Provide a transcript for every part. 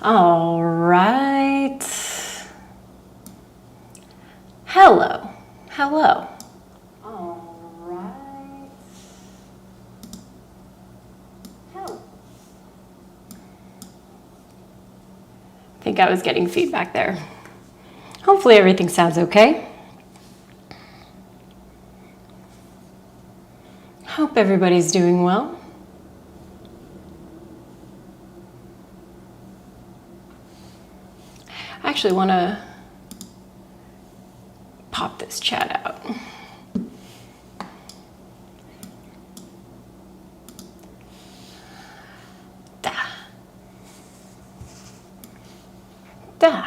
All right. Hello. Hello. All right. Hello. I think I was getting feedback there. Hopefully everything sounds okay. Hope everybody's doing well. I actually want to pop this chat out. Da. Da.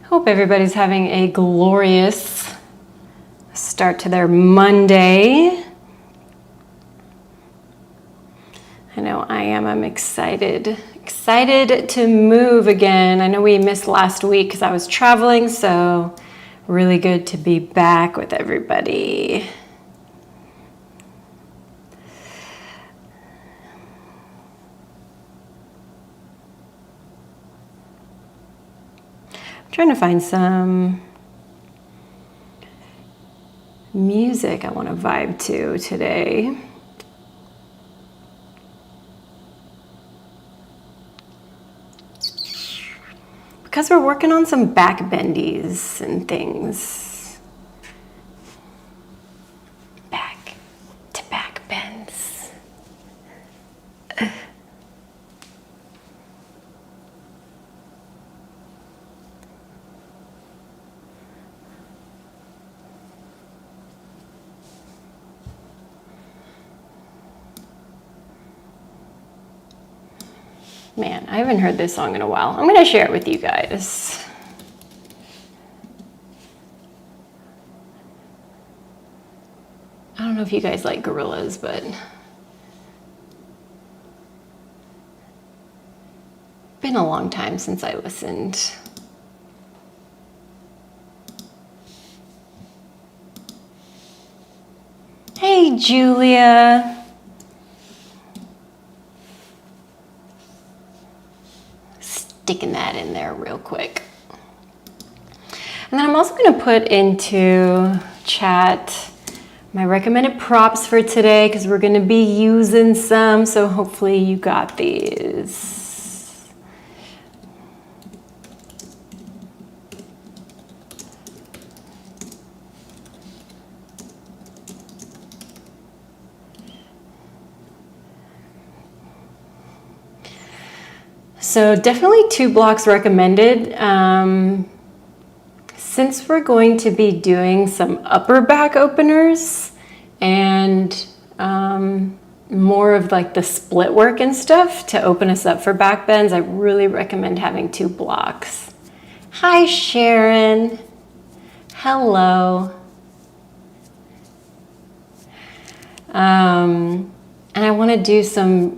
Hope everybody's having a glorious start to their Monday. I know I am. I'm excited to move again. I know we missed last week because I was traveling, so really good to be back with everybody. Trying to find some music I want to vibe to today. Because we're working on some back bendies and things. Back to back bends. Man, I haven't heard this song in a while. I'm going to share it with you guys. I don't know if you guys like gorillas, but been a long time since I listened. Hey, Julia. Sticking that in there real quick. And then I'm also going to put into chat my recommended props for today because we're going to be using some, so hopefully you got these. So definitely 2 blocks recommended. Since we're going to be doing some upper back openers and more of like the split work and stuff to open us up for back bends, I really recommend having 2 blocks. Hi, Sharon. Hello. And I want to do some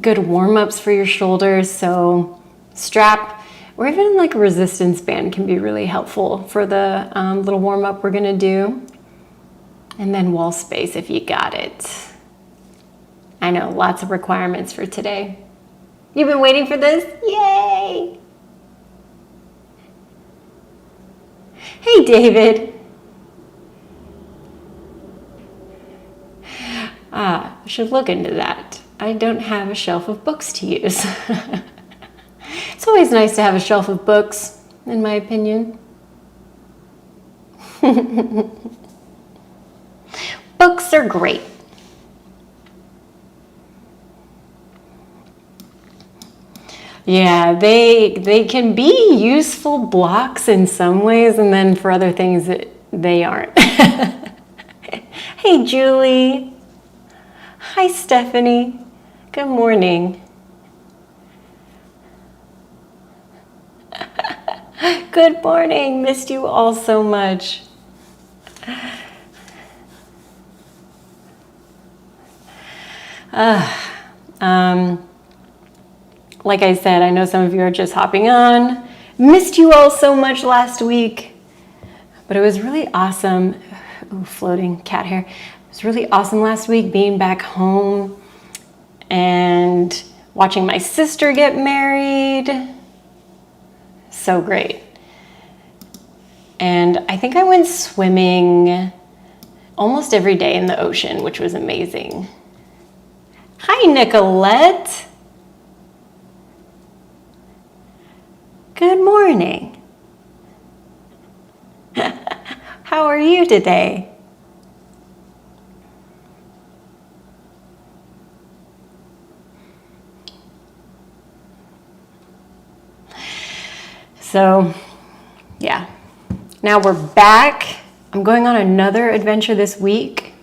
good warm-ups for your shoulders, so strap or even like a resistance band can be really helpful for the little warm-up we're gonna do. And then wall space if you got it. I know, lots of requirements for today. You've been waiting for this? Yay! Hey, David. I should look into that. I don't have a shelf of books to use. It's always nice to have a shelf of books, in my opinion. Books are great. Yeah, they can be useful blocks in some ways, and then for other things they aren't. Hey, Julie. Hi, Stephanie. Good morning. Good morning. Missed you all so much. Like I said, I know some of you are just hopping on. Missed you all so much last week, but it was really awesome. Ooh, floating cat hair. It was really awesome last week being back home and watching my sister get married. So great. And I think I went swimming almost every day in the ocean, which was amazing. Hi, Nicolette. Good morning. How are you today? So, yeah. Now we're back. I'm going on another adventure this week.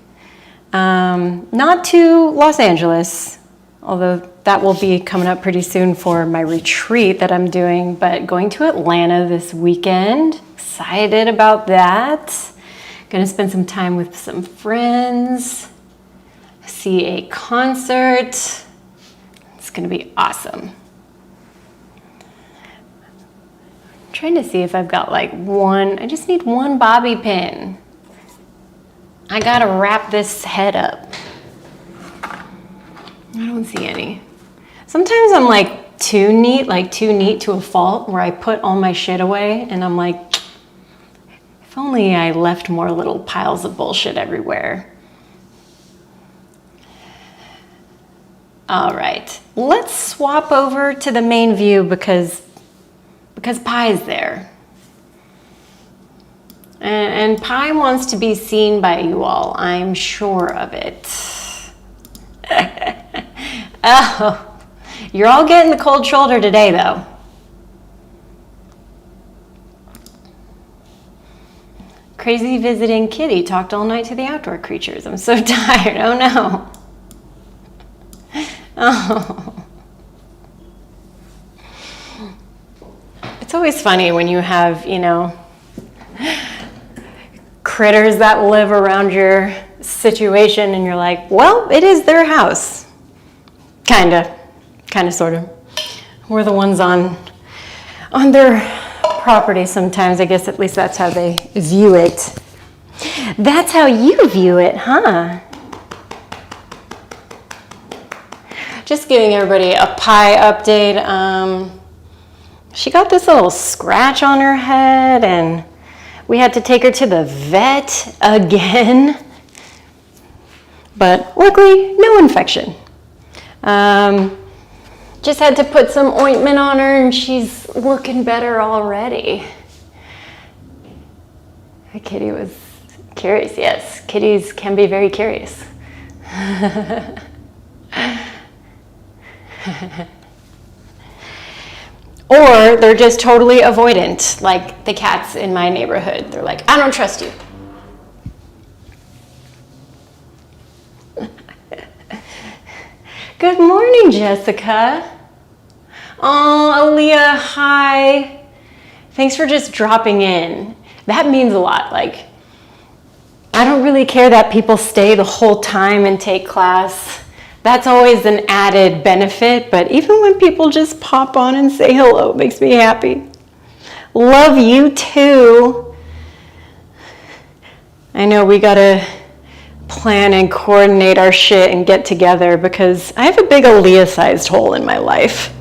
Not to Los Angeles, although that will be coming up pretty soon for my retreat that I'm doing, but going to Atlanta this weekend. Excited about that. Gonna spend some time with some friends, see a concert. It's gonna be awesome. I'm trying to see if I've got like I just need one bobby pin. I gotta wrap this head up. I don't see any. Sometimes I'm like too neat to a fault, where I put all my shit away and I'm like, if only I left more little piles of bullshit everywhere. All right, let's swap over to the main view because Pi's there. And Pi wants to be seen by you all, I'm sure of it. Oh, you're all getting the cold shoulder today, though. Crazy visiting kitty talked all night to the outdoor creatures. I'm so tired. Oh, no. Oh. It's always funny when you have, critters that live around your situation and you're like, well, it is their house. Kinda, sort of. We're the ones on their property sometimes. I guess at least that's how they view it. That's how you view it, huh? Just giving everybody a Pi update. She got this little scratch on her head and we had to take her to the vet again. But luckily, no infection. Just had to put some ointment on her and she's looking better already. The kitty was curious, yes. Kitties can be very curious. Or they're just totally avoidant, like the cats in my neighborhood. They're like, I don't trust you. Good morning, Jessica. Oh, Aaliyah, hi. Thanks for just dropping in. That means a lot. Like, I don't really care that people stay the whole time and take class. That's always an added benefit, but even when people just pop on and say hello, it makes me happy. Love you too. I know we gotta plan and coordinate our shit and get together because I have a big Aaliyah-sized hole in my life.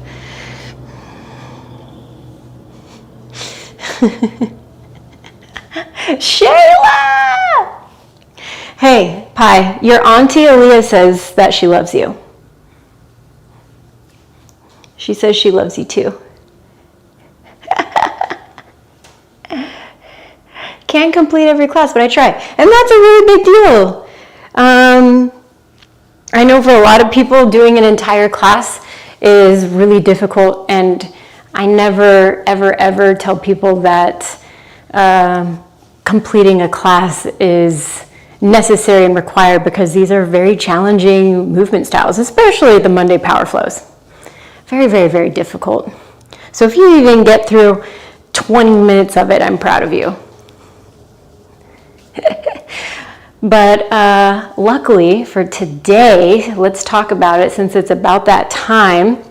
Shayla! Hey, Pi, your auntie Aaliyah says that she loves you. She says she loves you too. Can't complete every class, but I try. And that's a really big deal. I know for a lot of people doing an entire class is really difficult, and I never, ever, ever tell people that completing a class is necessary and required, because these are very challenging movement styles, especially the Monday power flows. Very, very, very difficult. So if you even get through 20 minutes of it, I'm proud of you. But luckily for today, let's talk about it since it's about that time.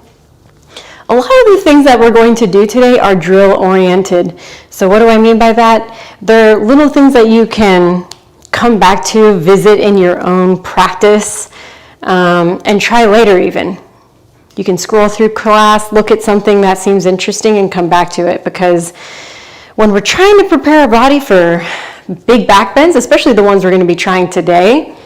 A lot of the things that we're going to do today are drill oriented. So what do I mean by that? They're little things that you can come back to, visit in your own practice, and try later even. You can scroll through class, look at something that seems interesting and come back to it, because when we're trying to prepare our body for big back bends, especially the ones we're going to be trying today,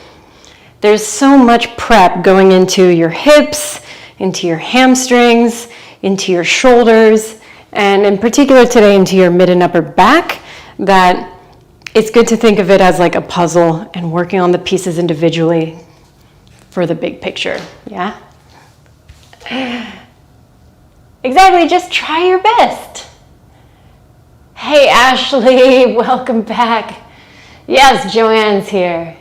there's so much prep going into your hips, into your hamstrings, into your shoulders, and in particular today into your mid and upper back, that it's good to think of it as like a puzzle and working on the pieces individually for the big picture, yeah? Exactly, just try your best. Hey Ashley, welcome back. Yes, Joanne's here.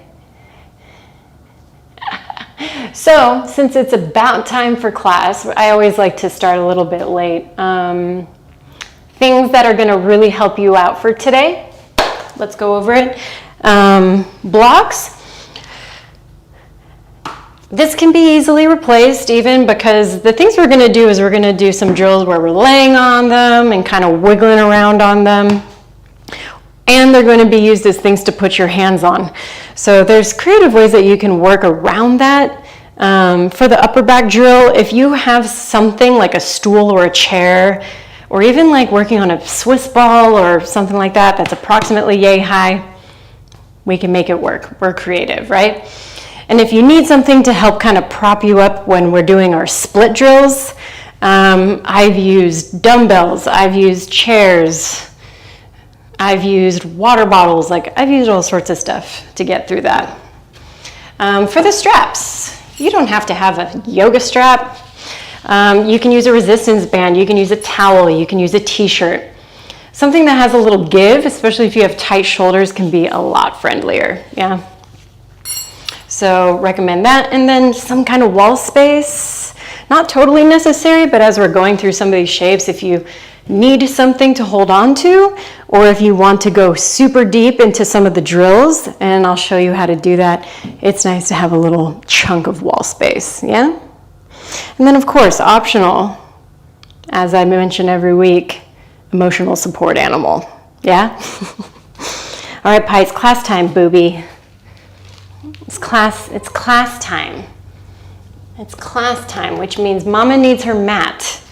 So, since it's about time for class, I always like to start a little bit late. Things that are going to really help you out for today. Let's go over it. Blocks. This can be easily replaced even, because the things we're going to do is we're going to do some drills where we're laying on them and kind of wiggling around on them. And they're going to be used as things to put your hands on. So there's creative ways that you can work around that. For the upper back drill, if you have something like a stool or a chair, or even like working on a Swiss ball or something like that that's approximately yay high, we can make it work. We're creative, right? And if you need something to help kind of prop you up when we're doing our split drills, I've used dumbbells, I've used chairs, I've used water bottles, like I've used all sorts of stuff to get through that. For the straps, you don't have to have a yoga strap. You can use a resistance band, you can use a towel, you can use a t-shirt. Something that has a little give, especially if you have tight shoulders, can be a lot friendlier, yeah? So recommend that. And then some kind of wall space, not totally necessary, but as we're going through some of these shapes, if you need something to hold on to, or if you want to go super deep into some of the drills, and I'll show you how to do that, it's nice to have a little chunk of wall space, yeah? And then of course, optional, as I mention every week, emotional support animal, yeah? All right, Pi, it's class time, booby. It's class time. It's class time, which means Mama needs her mat.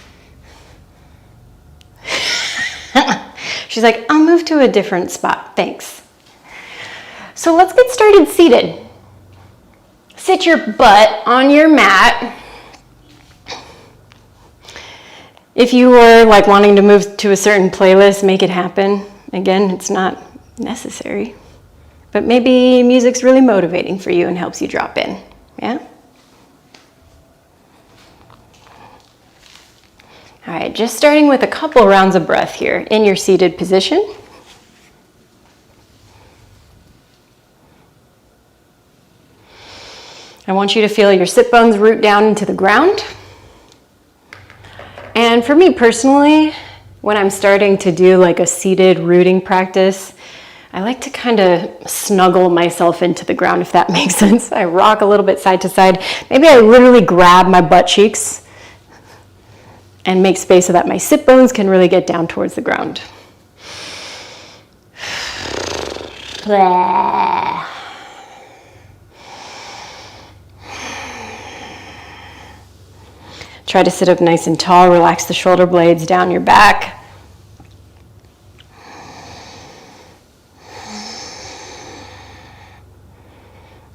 She's like, I'll move to a different spot, thanks. So let's get started seated. Sit your butt on your mat. If you were like wanting to move to a certain playlist, make it happen. Again, it's not necessary, but maybe music's really motivating for you and helps you drop in, yeah? All right, just starting with a couple rounds of breath here in your seated position. I want you to feel your sit bones root down into the ground. And for me personally, when I'm starting to do like a seated rooting practice, I like to kind of snuggle myself into the ground, if that makes sense. I rock a little bit side to side. Maybe I literally grab my butt cheeks and make space so that my sit bones can really get down towards the ground. Try to sit up nice and tall, relax the shoulder blades down your back.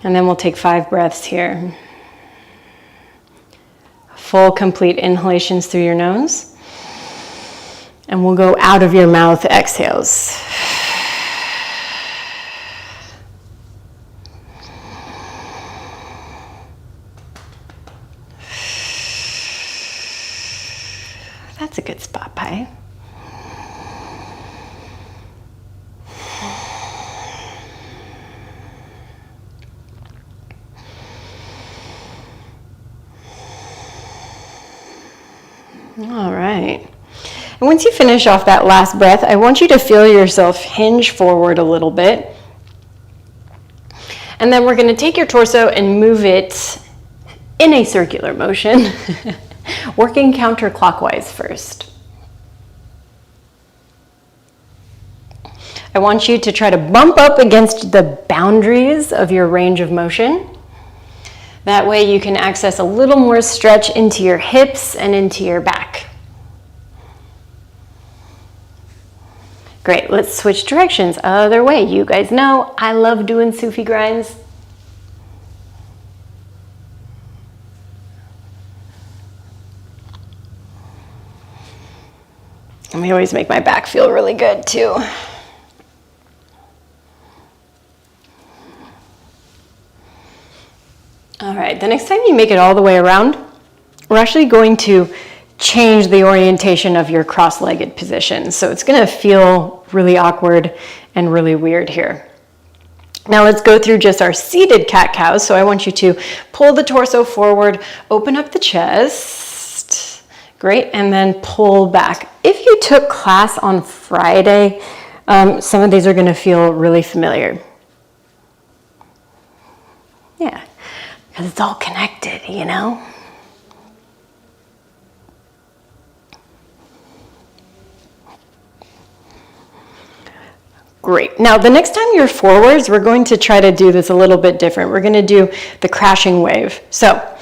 And then we'll take 5 breaths here. Full, complete inhalations through your nose. And we'll go out of your mouth, exhales. That's a good spot, Pi. All right. And once you finish off that last breath, I want you to feel yourself hinge forward a little bit. And then we're going to take your torso and move it in a circular motion, working counterclockwise first. I want you to try to bump up against the boundaries of your range of motion. That way you can access a little more stretch into your hips and into your back. Great, let's switch directions. Other way. You guys know I love doing Sufi grinds. And they always make my back feel really good too. All right, the next time you make it all the way around, we're actually going to change the orientation of your cross-legged position. So it's gonna feel really awkward and really weird here. Now let's go through just our seated cat-cow. So I want you to pull the torso forward, open up the chest. Great, and then pull back. If you took class on Friday, some of these are gonna feel really familiar. Yeah. Because it's all connected, you know? Great. Now, the next time you're forwards, we're going to try to do this a little bit different. We're going to do the crashing wave. So,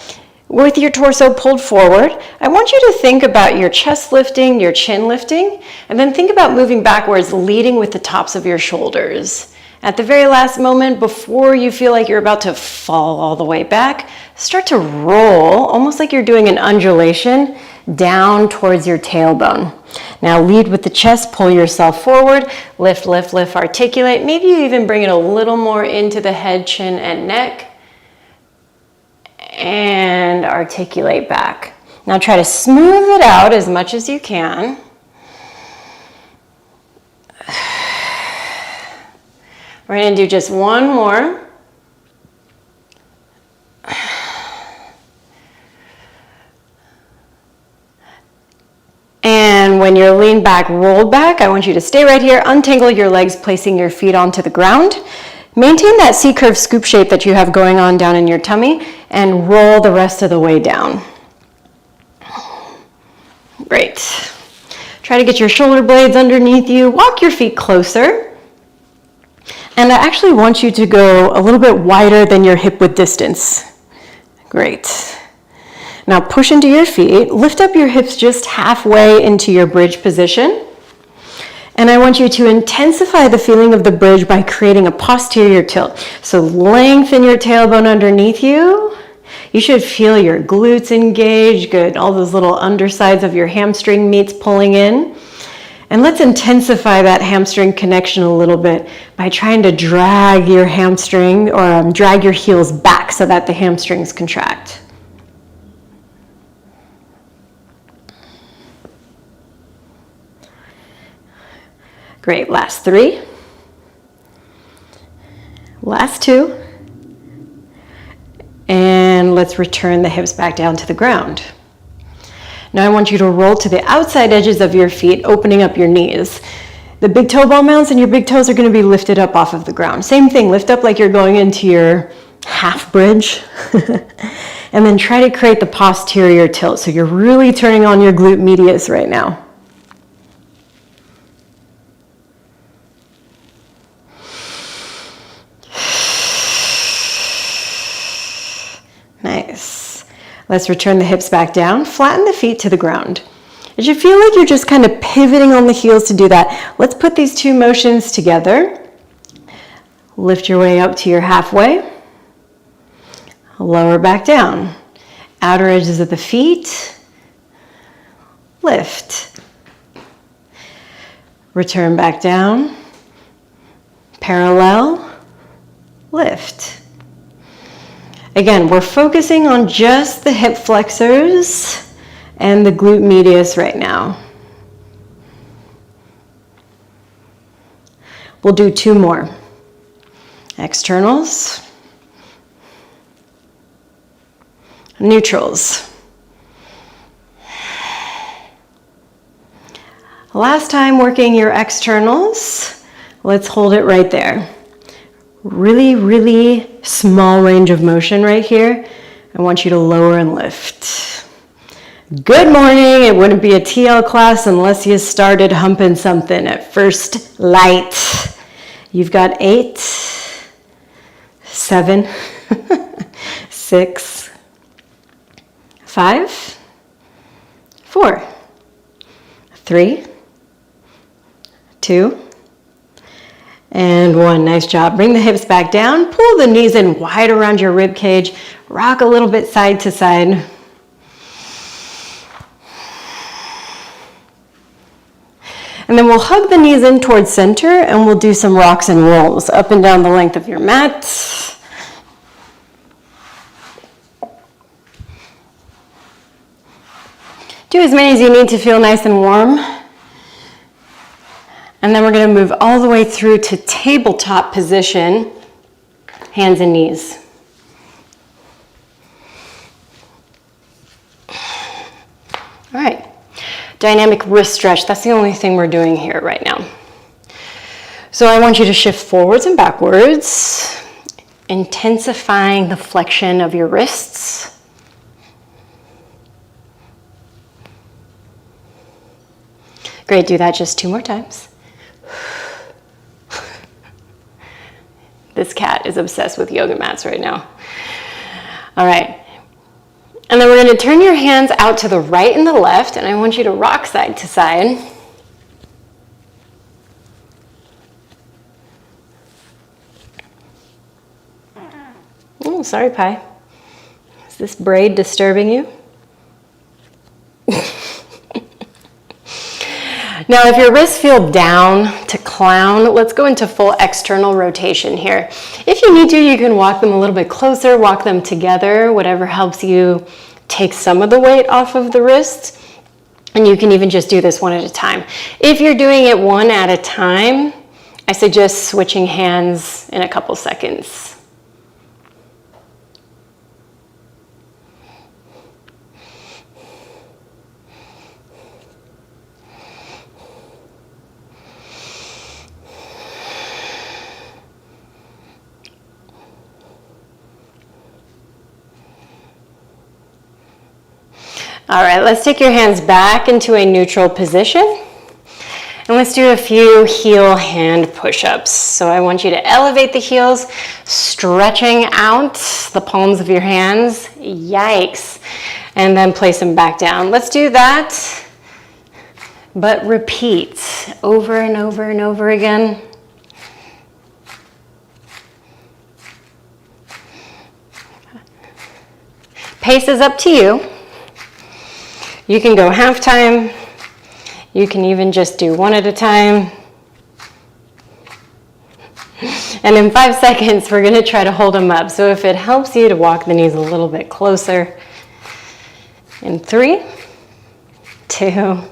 with your torso pulled forward, I want you to think about your chest lifting, your chin lifting, and then think about moving backwards, leading with the tops of your shoulders. At the very last moment, before you feel like you're about to fall all the way back, start to roll, almost like you're doing an undulation, down towards your tailbone. Now lead with the chest, pull yourself forward, lift, lift, lift, articulate. Maybe you even bring it a little more into the head, chin, and neck. And articulate back. Now try to smooth it out as much as you can. We're going to do just one more. And when you're leaned back, rolled back, I want you to stay right here, untangle your legs, placing your feet onto the ground. Maintain that C-curve scoop shape that you have going on down in your tummy and roll the rest of the way down. Great. Try to get your shoulder blades underneath you. Walk your feet closer. And I actually want you to go a little bit wider than your hip width distance. Great. Now push into your feet, lift up your hips just halfway into your bridge position. And I want you to intensify the feeling of the bridge by creating a posterior tilt. So lengthen your tailbone underneath you. You should feel your glutes engaged, good. All those little undersides of your hamstring meats pulling in. And let's intensify that hamstring connection a little bit by trying to drag your hamstring or drag your heels back so that the hamstrings contract. Great, last 3. Last 2. And let's return the hips back down to the ground. Now I want you to roll to the outside edges of your feet, opening up your knees. The big toe ball mounts and your big toes are going to be lifted up off of the ground. Same thing, lift up like you're going into your half bridge. And then try to create the posterior tilt. So you're really turning on your glute medius right now. Nice. Let's return the hips back down, flatten the feet to the ground. As you feel like you're just kind of pivoting on the heels to do that, let's put these 2 motions together. Lift your way up to your halfway. Lower back down. Outer edges of the feet. Lift. Return back down. Parallel. Lift. Again, we're focusing on just the hip flexors and the glute medius right now. We'll do 2 more. Externals. Neutrals. Last time working your externals, let's hold it right there. Really, really small range of motion right here. I want you to lower and lift. Good morning. It wouldn't be a TL class unless you started humping something at first light. You've got 8, 7, 6, 5, 4, 3, 2, and 1. Nice job. Bring the hips back down. Pull the knees in wide around your rib cage. Rock a little bit side to side. And then we'll hug the knees in towards center and we'll do some rocks and rolls up and down the length of your mat. Do as many as you need to feel nice and warm. And then we're going to move all the way through to tabletop position, hands and knees. All right. Dynamic wrist stretch, that's the only thing we're doing here right now. So I want you to shift forwards and backwards, intensifying the flexion of your wrists. Great, do that just 2 more times. This cat is obsessed with yoga mats right now. All right. And then we're going to turn your hands out to the right and the left, and I want you to rock side to side. Oh, sorry, Pi. Is this braid disturbing you? Now, if your wrists feel down to clown, let's go into full external rotation here. If you need to, you can walk them a little bit closer, walk them together, whatever helps you take some of the weight off of the wrists. And you can even just do this one at a time. If you're doing it one at a time, I suggest switching hands in a couple seconds. All right, let's take your hands back into a neutral position. And let's do a few heel hand push-ups. So I want you to elevate the heels, stretching out the palms of your hands. Yikes. And then place them back down. Let's do that, but repeat over and over and over again. Pace is up to you. You can go half time. You can even just do one at a time. And in 5 seconds, we're gonna try to hold them up. So if it helps you to walk the knees a little bit closer. In 3, 2,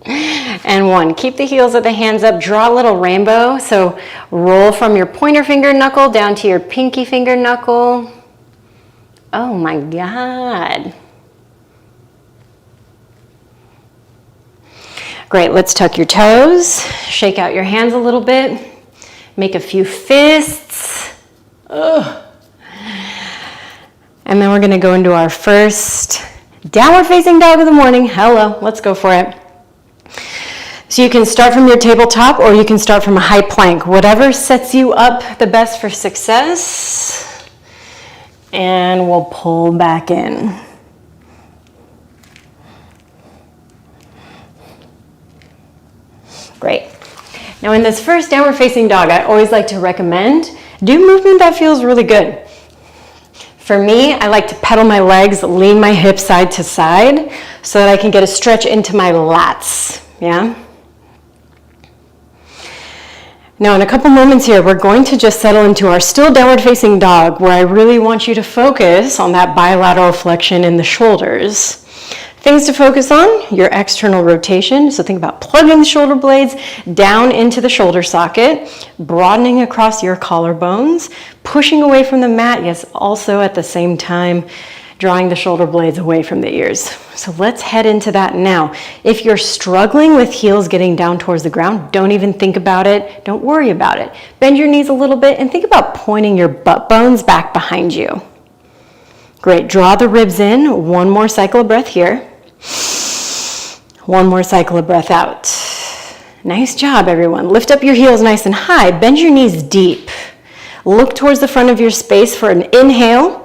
and 1. Keep the heels of the hands up, draw a little rainbow. So roll from your pointer finger knuckle down to your pinky finger knuckle. Oh my God. Great, let's tuck your toes, shake out your hands a little bit, make a few fists. Ugh. And then we're gonna go into our first downward facing dog of the morning. Hello, let's go for it. So you can start from your tabletop or you can start from a high plank, whatever sets you up the best for success. And we'll pull back in. Great. Now in this first downward facing dog, I always like to recommend do movement that feels really good. For me, I like to pedal my legs, lean my hips side to side so that I can get a stretch into my lats, yeah? Now in a couple moments here, we're going to just settle into our still downward facing dog where I really want you to focus on that bilateral flexion in the shoulders. Things to focus on, your external rotation. So think about plugging the shoulder blades down into the shoulder socket, broadening across your collarbones, pushing away from the mat, yes, also at the same time, drawing the shoulder blades away from the ears. So let's head into that now. If you're struggling with heels getting down towards the ground, don't even think about it. Don't worry about it. Bend your knees a little bit and think about pointing your butt bones back behind you. Great, draw the ribs in. One more cycle of breath here. One more cycle of breath out. Nice job, everyone. Lift up your heels nice and high. Bend your knees deep. Look towards the front of your space for an inhale.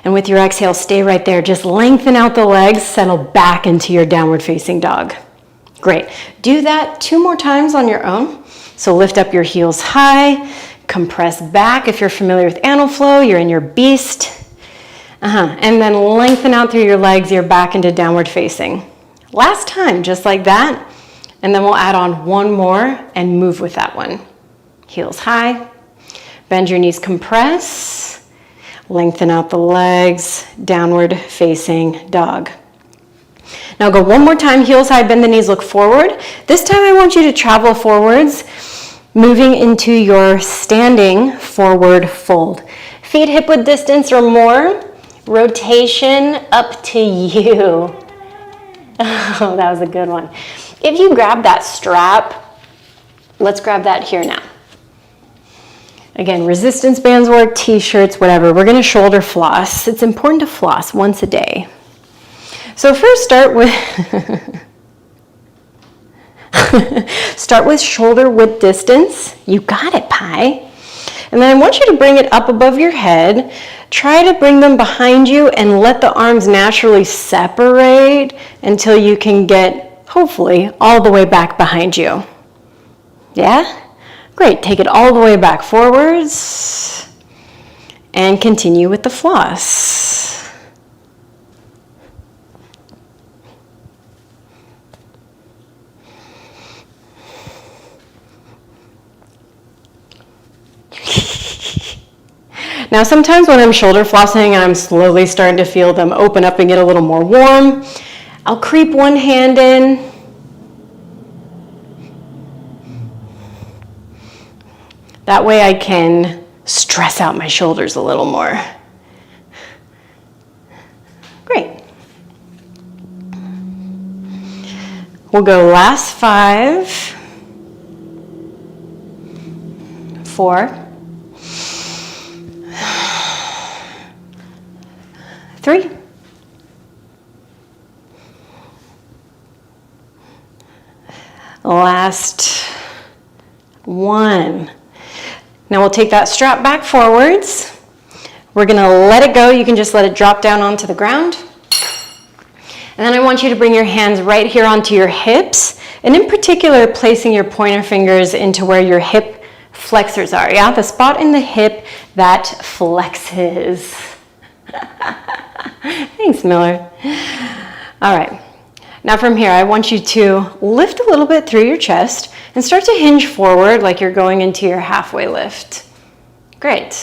And with your exhale, stay right there. Just lengthen out the legs, settle back into your downward facing dog. Great. Do that 2 more times on your own. So lift up your heels high, compress back. If you're familiar with animal flow, you're in your beast. And then lengthen out through your legs, you're back into downward facing. Last time, just like that. And then we'll add on one more and move with that one. Heels high, bend your knees, compress. Lengthen out the legs, downward facing dog. Now go one more time, heels high, bend the knees, look forward. This time I want you to travel forwards, moving into your standing forward fold. Feet hip width distance or more, rotation up to you. Oh, that was a good one. If you grab that strap, let's grab that here now. Again, resistance bands work, t-shirts, whatever. We're gonna shoulder floss. It's important to floss once a day. So first start with start with shoulder width distance. You got it, Pi. And then I want you to bring it up above your head. Try to bring them behind you and let the arms naturally separate until you can get, hopefully, all the way back behind you. Yeah? Great, take it all the way back forwards and continue with the floss. Now sometimes when I'm shoulder flossing and I'm slowly starting to feel them open up and get a little more warm, I'll creep one hand in. That way I can stress out my shoulders a little more. Great. We'll go last 5, 4, 3, 1. Now we'll take that strap back forwards. We're gonna let it go. You can just let it drop down onto the ground. And then I want you to bring your hands right here onto your hips, and in particular, placing your pointer fingers into where your hip flexors are, yeah? The spot in the hip that flexes. Thanks, Miller. All right. Now from here, I want you to lift a little bit through your chest and start to hinge forward like you're going into your halfway lift. Great.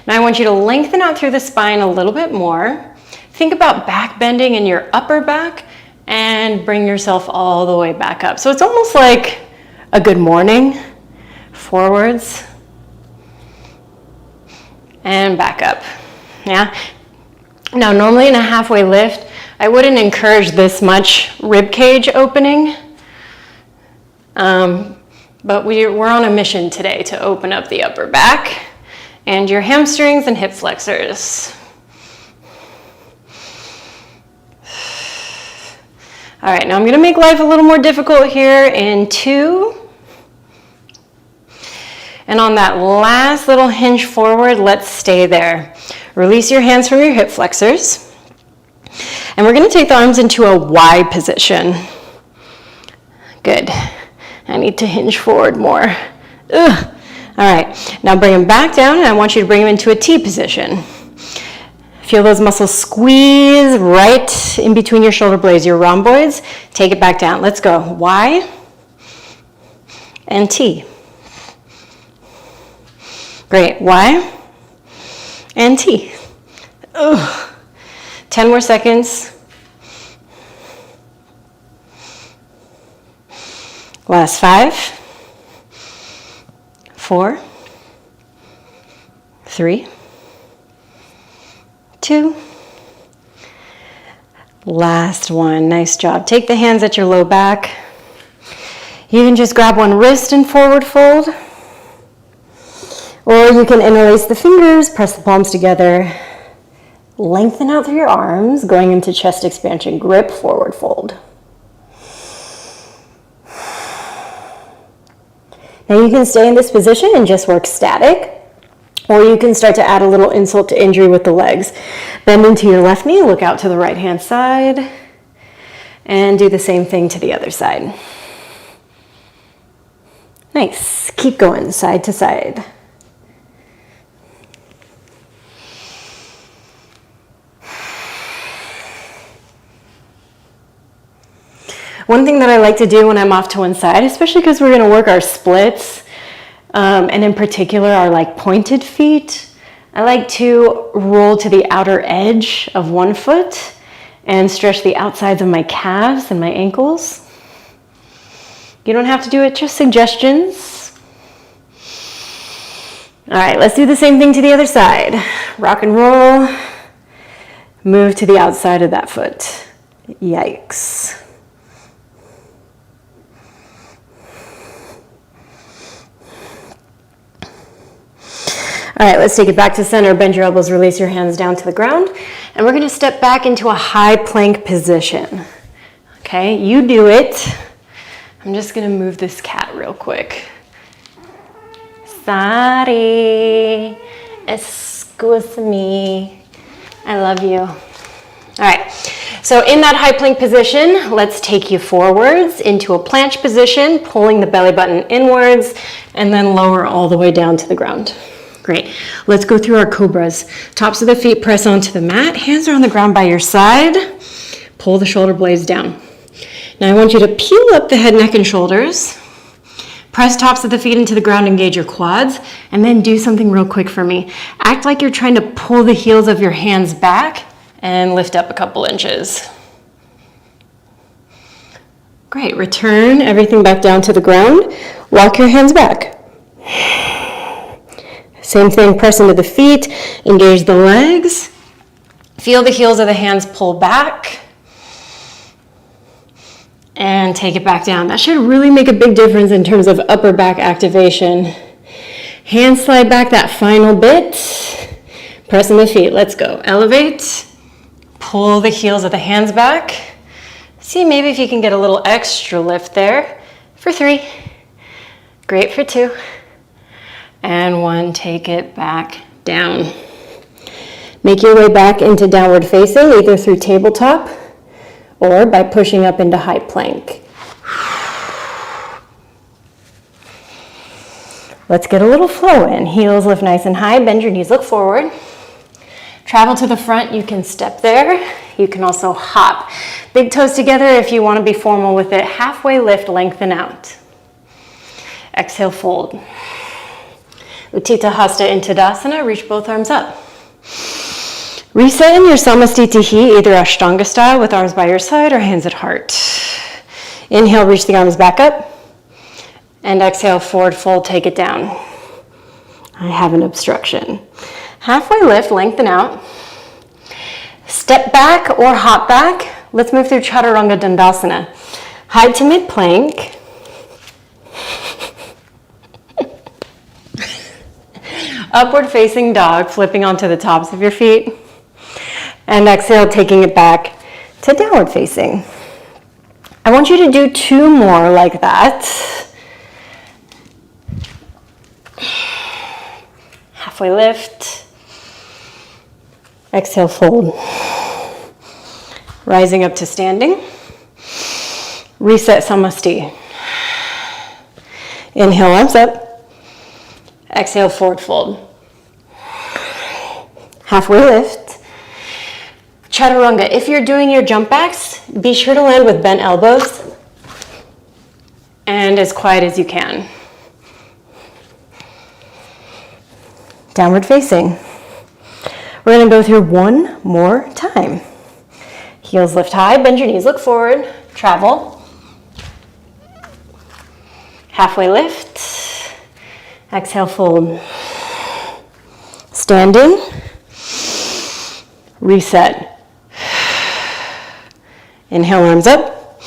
Now I want you to lengthen out through the spine a little bit more. Think about back bending in your upper back and bring yourself all the way back up. So it's almost like a good morning, forwards and back up, yeah? Now normally in a halfway lift, I wouldn't encourage this much rib cage opening, but we're on a mission today to open up the upper back and your hamstrings and hip flexors. All right, now I'm gonna make life a little more difficult here in 2. And on that last little hinge forward, let's stay there. Release your hands from your hip flexors. And we're gonna take the arms into a Y position. Good. I need to hinge forward more. Ugh. All right, now bring them back down, and I want you to bring them into a T position. Feel those muscles squeeze right in between your shoulder blades, your rhomboids. Take it back down. Let's go. Y and T. Great. Y and T. Ugh. 10 more seconds. Last 5, 4, 3, 2, Last one, nice job. Take the hands at your low back. You can just grab one wrist and forward fold. Or you can interlace the fingers, press the palms together. Lengthen out through your arms, going into chest expansion, grip, forward fold. Now you can stay in this position and just work static, or you can start to add a little insult to injury with the legs. Bend into your left knee, look out to the right hand side, and do the same thing to the other side. Nice, keep going side to side. One thing that I like to do when I'm off to one side, especially because we're gonna work our splits, and in particular our like pointed feet, I like to roll to the outer edge of one foot and stretch the outsides of my calves and my ankles. You don't have to do it, just suggestions. All right, let's do the same thing to the other side. Rock and roll, move to the outside of that foot. Yikes. All right, let's take it back to center. Bend your elbows, release your hands down to the ground. And we're gonna step back into a high plank position. Okay, you do it. I'm just gonna move this cat real quick. Sorry, excuse me. I love you. All right, so in that high plank position, let's take you forwards into a planche position, pulling the belly button inwards, and then lower all the way down to the ground. Great. Let's go through our cobras. Tops of the feet press onto the mat. Hands are on the ground by your side. Pull the shoulder blades down. Now I want you to peel up the head, neck, and shoulders. Press tops of the feet into the ground, engage your quads, and then do something real quick for me. Act like you're trying to pull the heels of your hands back and lift up a couple inches. Great. Return everything back down to the ground. Walk your hands back. Same thing, press into the feet, engage the legs. Feel the heels of the hands pull back. And take it back down. That should really make a big difference in terms of upper back activation. Hands slide back that final bit. Press in the feet, let's go. Elevate, pull the heels of the hands back. See maybe if you can get a little extra lift there. For 3, great for 2. And 1, take it back down. Make your way back into downward facing, either through tabletop or by pushing up into high plank. Let's get a little flow in. Heels lift nice and high, bend your knees, look forward. Travel to the front, you can step there. You can also hop. Big toes together if you want to be formal with it. Halfway lift, lengthen out. Exhale, fold. Utthita Hasta into Tadasana, reach both arms up. Reset in your Samastitihi, either Ashtanga style with arms by your side or hands at heart. Inhale, reach the arms back up. And exhale, forward fold, take it down. I have an obstruction. Halfway lift, lengthen out. Step back or hop back. Let's move through Chaturanga Dandasana. High to mid plank. Upward facing dog, flipping onto the tops of your feet. And exhale, taking it back to downward facing. I want you to do 2 more like that. Halfway lift. Exhale, fold. Rising up to standing. Reset Samasti. Inhale, arms up. Exhale, forward fold. Halfway lift. Chaturanga. If you're doing your jump backs, be sure to land with bent elbows and as quiet as you can. Downward facing. We're going to go through 1 more time. Heels lift high, bend your knees, look forward, travel. Halfway lift. Exhale, fold. Standing. Reset. Inhale, arms up.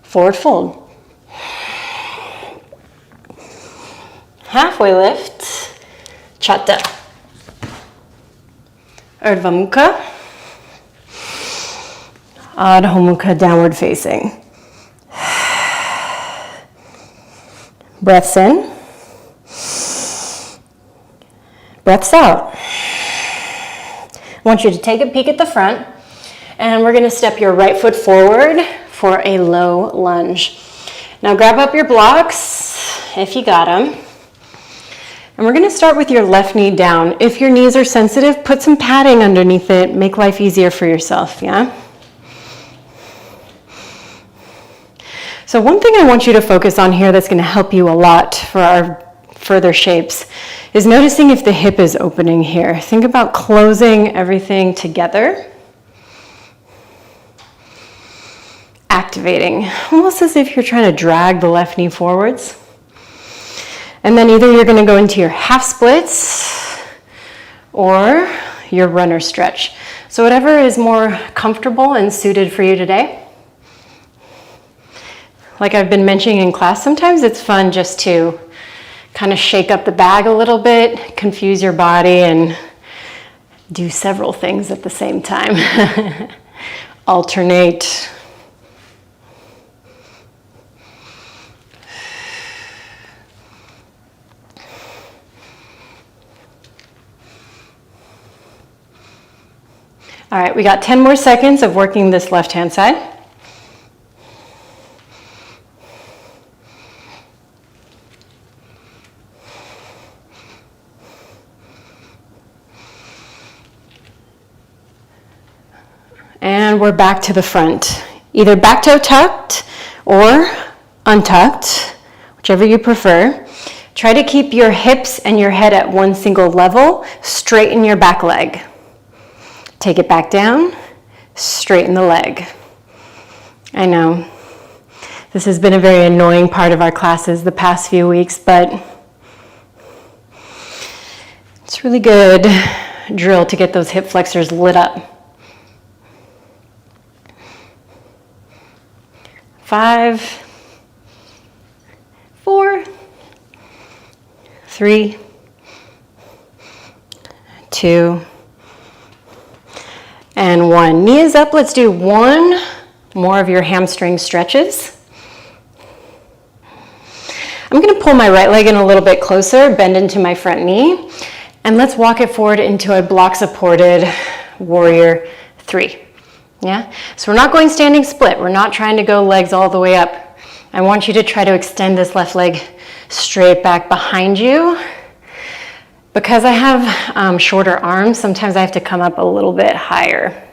Forward fold. Halfway lift. Chata. Urdhva Mukha. Adho Mukha, downward facing. Breaths in. Breaths out. I want you to take a peek at the front, and we're going to step your right foot forward for a low lunge. Now grab up your blocks if you got them. And we're going to start with your left knee down. If your knees are sensitive, put some padding underneath it. Make life easier for yourself, yeah? So one thing I want you to focus on here that's going to help you a lot for our further shapes is noticing if the hip is opening here. Think about closing everything together. Activating, almost as if you're trying to drag the left knee forwards. And then either you're going to go into your half splits or your runner stretch. So whatever is more comfortable and suited for you today. Like I've been mentioning in class, sometimes it's fun just to kind of shake up the bag a little bit, confuse your body, and do several things at the same time. Alternate. All right, we got 10 more seconds of working this left-hand side. And we're back to the front. Either back toe tucked or untucked, whichever you prefer. Try to keep your hips and your head at one single level. Straighten your back leg. Take it back down, straighten the leg. I know, this has been a very annoying part of our classes the past few weeks, but it's really good drill to get those hip flexors lit up. 5, 4, 3, 2, and 1. Knee is up. Let's do one more of your hamstring stretches. I'm going to pull my right leg in a little bit closer, bend into my front knee, and let's walk it forward into a block supported warrior 3. Yeah? So we're not going standing split. We're not trying to go legs all the way up. I want you to try to extend this left leg straight back behind you. Because I have shorter arms, sometimes I have to come up a little bit higher.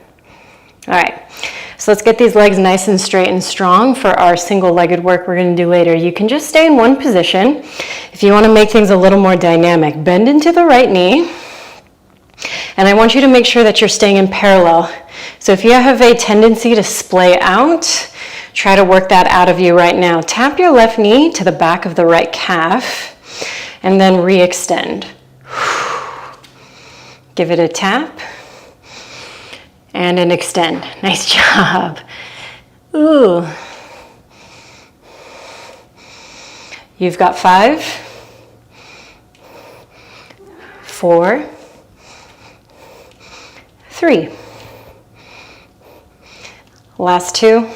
All right, so let's get these legs nice and straight and strong for our single-legged work we're going to do later. You can just stay in one position. If you want to make things a little more dynamic, bend into the right knee. And I want you to make sure that you're staying in parallel. So if you have a tendency to splay out, try to work that out of you right now. Tap your left knee to the back of the right calf and then re-extend. Give it a tap and an extend. Nice job. Ooh. You've got 5, 4, 3. Last 2.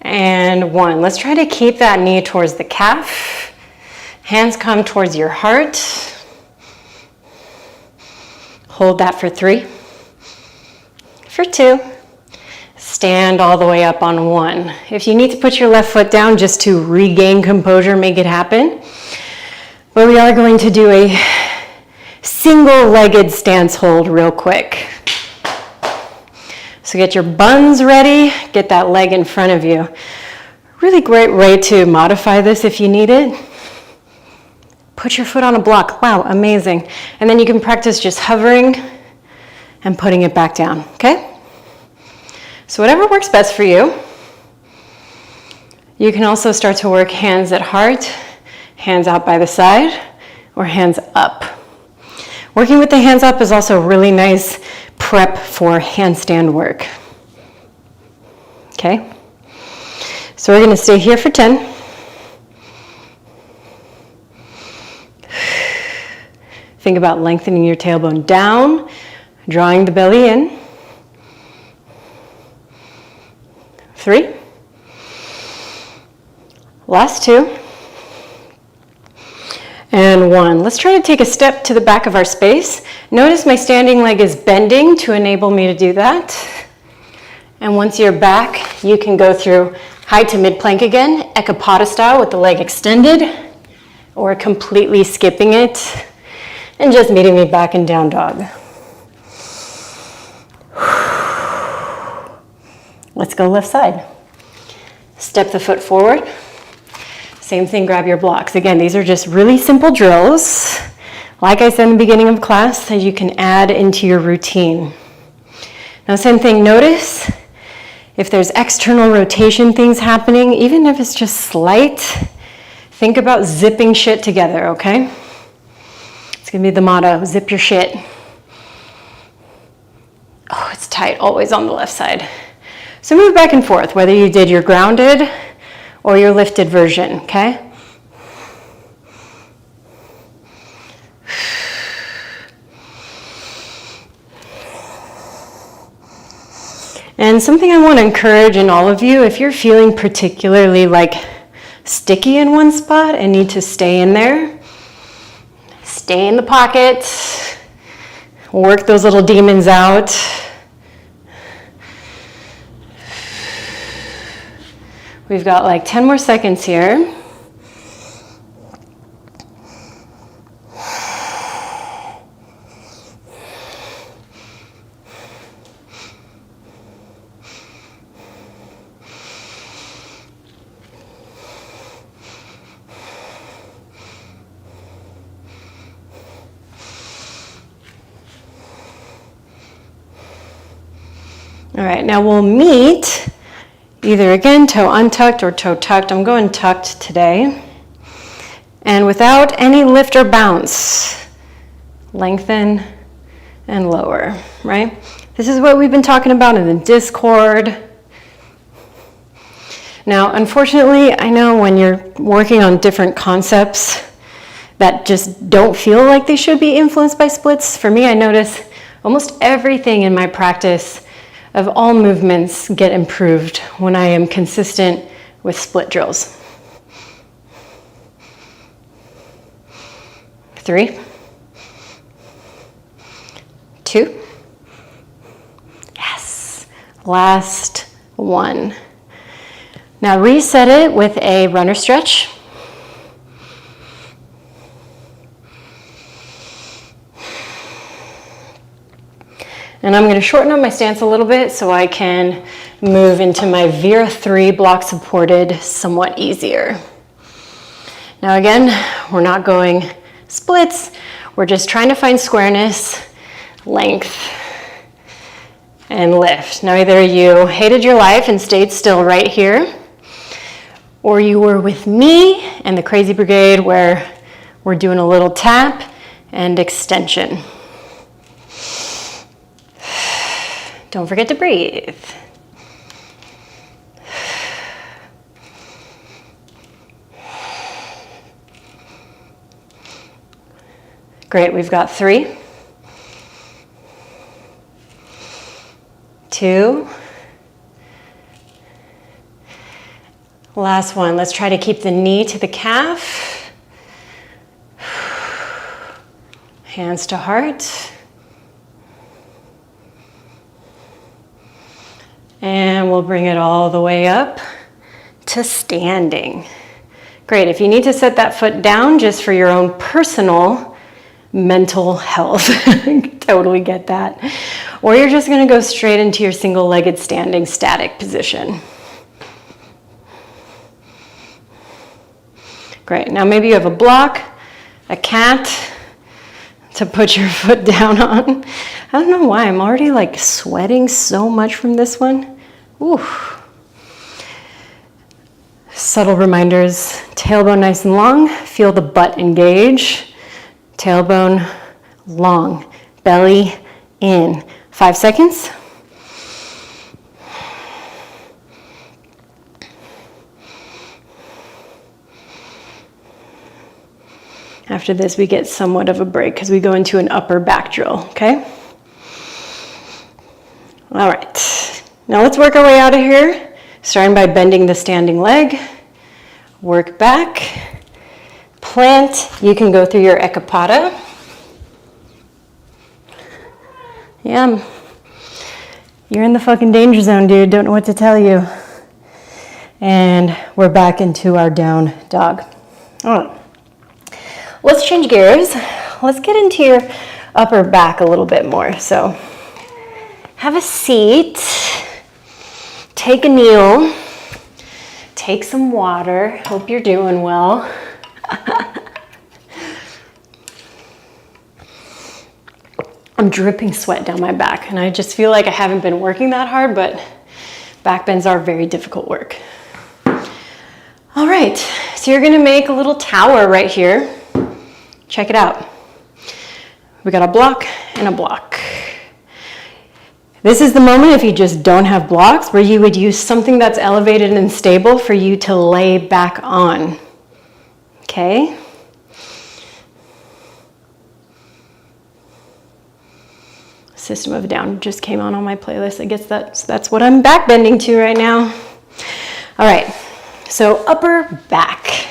And 1. Let's try to keep that knee towards the calf. Hands come towards your heart. Hold that for 3. For 2. Stand all the way up on 1. If you need to put your left foot down just to regain composure, make it happen. But we are going to do a single-legged stance hold real quick. So get your buns ready, get that leg in front of you. Really great way to modify this if you need it. Put your foot on a block. Wow, amazing. And then you can practice just hovering and putting it back down, okay? So whatever works best for you. You can also start to work hands at heart, hands out by the side, or hands up. Working with the hands up is also really nice prep for handstand work. Okay? So we're going to stay here for 10. Think about lengthening your tailbone down, drawing the belly in. 3. Last 2. And 1. Let's try to take a step to the back of our space. Notice my standing leg is bending to enable me to do that. And once you're back, you can go through high to mid plank again, ekapada style with the leg extended, or completely skipping it and just meeting me back in down dog. Let's go left side. Step the foot forward. Same thing, grab your blocks. Again, these are just really simple drills, like I said in the beginning of class, that you can add into your routine. Now, same thing, notice if there's external rotation things happening, even if it's just slight, think about zipping shit together, okay? It's gonna be the motto, zip your shit. Oh, it's tight, always on the left side. So move back and forth, whether you did your grounded or your lifted version, okay? And something I want to encourage in all of you, if you're feeling particularly like sticky in one spot and need to stay in there, stay in the pocket, work those little demons out. We've got like 10 more seconds here. All right, now we'll meet either again, toe untucked or toe tucked. I'm going tucked today. And without any lift or bounce, lengthen and lower, right? This is what we've been talking about in the Discord. Now, unfortunately, I know when you're working on different concepts that just don't feel like they should be influenced by splits. For me, I notice almost everything in my practice of all movements get improved when I am consistent with split drills. 3, 2, yes, last 1. Now reset it with a runner stretch. And I'm going to shorten up my stance a little bit so I can move into my Vera 3 block supported somewhat easier. Now again, we're not going splits, we're just trying to find squareness, length, and lift. Now either you hated your life and stayed still right here, or you were with me and the Crazy Brigade where we're doing a little tap and extension. Don't forget to breathe. Great, we've got 3, 2, last 1. Let's try to keep the knee to the calf. Hands to heart. And we'll bring it all the way up to standing. Great, if you need to set that foot down just for your own personal mental health, totally get that. Or you're just gonna go straight into your single-legged standing static position. Great, now maybe you have a block, a cat to put your foot down on. I don't know why, I'm already like sweating so much from this one. Ooh. Subtle reminders, tailbone nice and long, feel the butt engage. Tailbone long, belly in, 5 seconds. After this, we get somewhat of a break because we go into an upper back drill, okay? All right, now let's work our way out of here, starting by bending the standing leg. Work back, plant. You can go through your ekapada. Yeah, you're in the fucking danger zone, dude. Don't know what to tell you. And we're back into our down dog. All right. Let's change gears. Let's get into your upper back a little bit more. So have a seat, take a kneel, take some water. Hope you're doing well. I'm dripping sweat down my back, and I just feel like I haven't been working that hard, but back bends are very difficult work. All right, so you're gonna make a little tower right here. Check it out. We got a block and a block. This is the moment, if you just don't have blocks, where you would use something that's elevated and stable for you to lay back on. Okay? System of a Down just came on my playlist. I guess that's what I'm backbending to right now. All right, so upper back.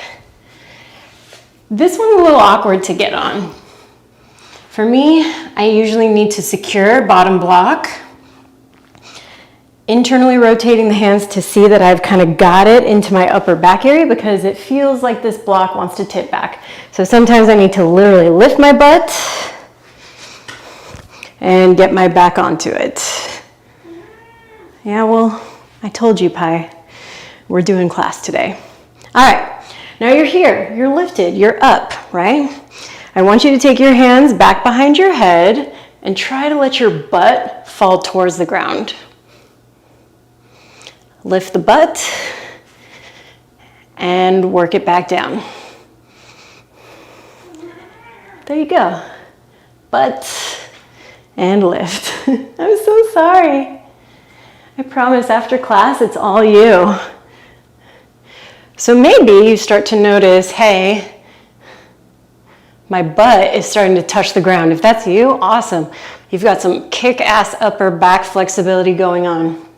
This one's a little awkward to get on. For me, I usually need to secure bottom block, internally rotating the hands to see that I've kind of got it into my upper back area because it feels like this block wants to tip back. So sometimes I need to literally lift my butt and get my back onto it. Yeah, well, I told you, Pi, we're doing class today. All right. Now you're here, you're lifted, you're up, right? I want you to take your hands back behind your head and try to let your butt fall towards the ground. Lift the butt and work it back down. There you go. Butt and lift. I'm so sorry. I promise after class it's all you. So maybe you start to notice, hey, my butt is starting to touch the ground. If that's you, awesome. You've got some kick-ass upper back flexibility going on.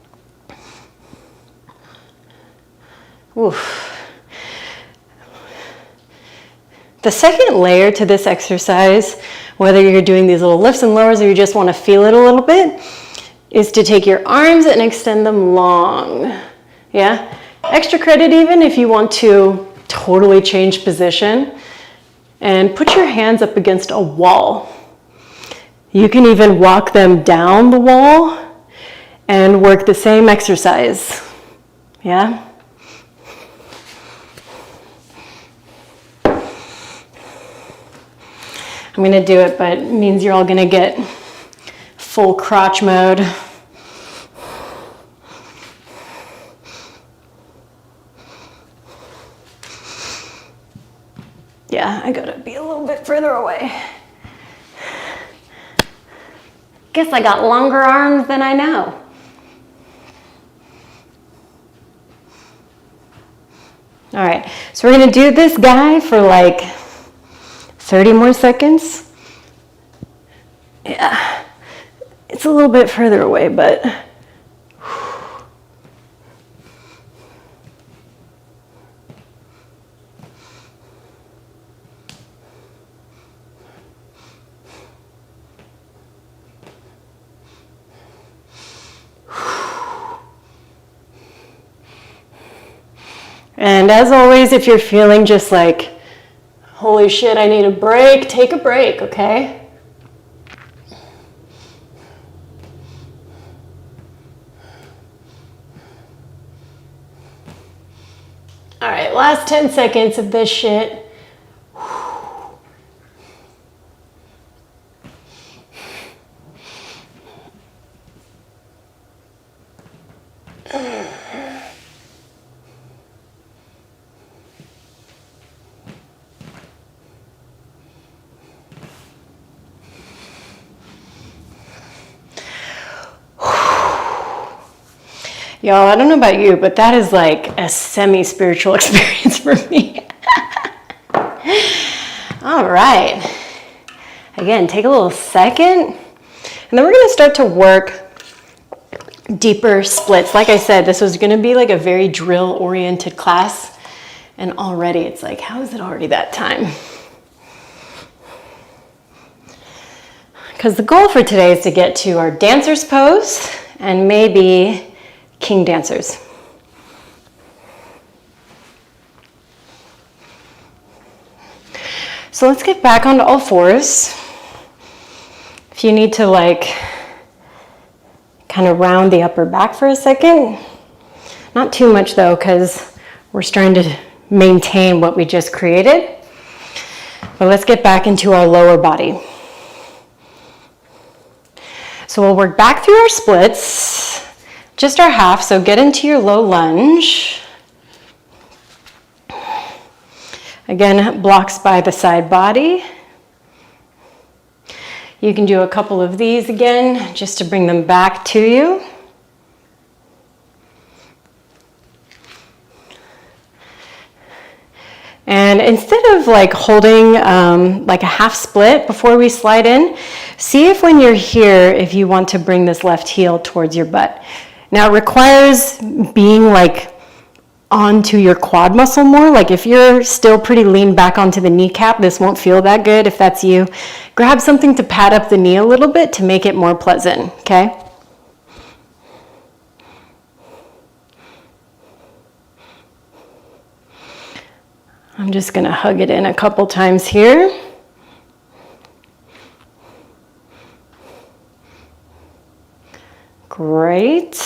Oof. The second layer to this exercise, whether you're doing these little lifts and lowers or you just want to feel it a little bit, is to take your arms and extend them long. Yeah? Extra credit even if you want to totally change position and put your hands up against a wall. You can even walk them down the wall and work the same exercise. Yeah? I'm gonna do it, but it means you're all gonna get full crotch mode. Yeah, I gotta be a little bit further away. Guess I got longer arms than I know. All right, so we're gonna do this guy for like 30 more seconds. Yeah, it's a little bit further away, but and as always, if you're feeling just like, holy shit, I need a break, take a break, okay? All right, last 10 seconds of this shit. Y'all, I don't know about you, but that is like a semi-spiritual experience for me. All right. Again, take a little second. And then we're gonna start to work deeper splits. Like I said, this was gonna be like a very drill-oriented class. And already it's like, how is it already that time? Because the goal for today is to get to our dancer's pose and maybe king dancers. So let's get back onto all fours. If you need to like kind of round the upper back for a second, not too much though, because we're starting to maintain what we just created. But let's get back into our lower body. So we'll work back through our splits, just our half, so get into your low lunge. Again, blocks by the side body. You can do a couple of these again, just to bring them back to you. And instead of like holding like a half split before we slide in, see if when you're here, if you want to bring this left heel towards your butt. Now it requires being like onto your quad muscle more. Like if you're still pretty lean back onto the kneecap, this won't feel that good. If that's you, grab something to pad up the knee a little bit to make it more pleasant, okay? I'm just gonna hug it in a couple times here. Great.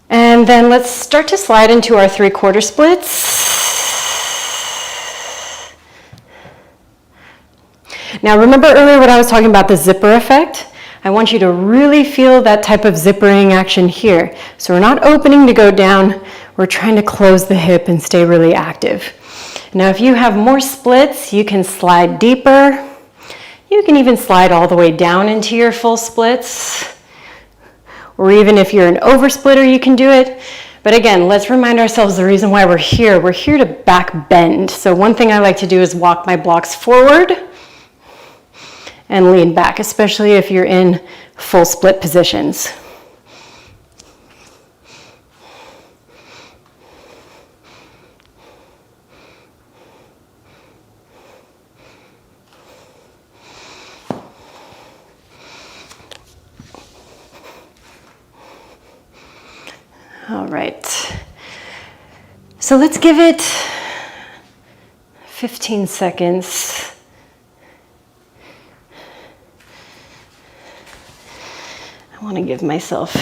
And then let's start to slide into our 3/4 splits. Now remember earlier when I was talking about the zipper effect? I want you to really feel that type of zippering action here. So we're not opening to go down, we're trying to close the hip and stay really active. Now if you have more splits, you can slide deeper. You can even slide all the way down into your full splits. Or even if you're an oversplitter, you can do it. But again, let's remind ourselves the reason why we're here. We're here to back bend. So one thing I like to do is walk my blocks forward and lean back, especially if you're in full split positions. All right. So let's give it 15 seconds. I want to give myself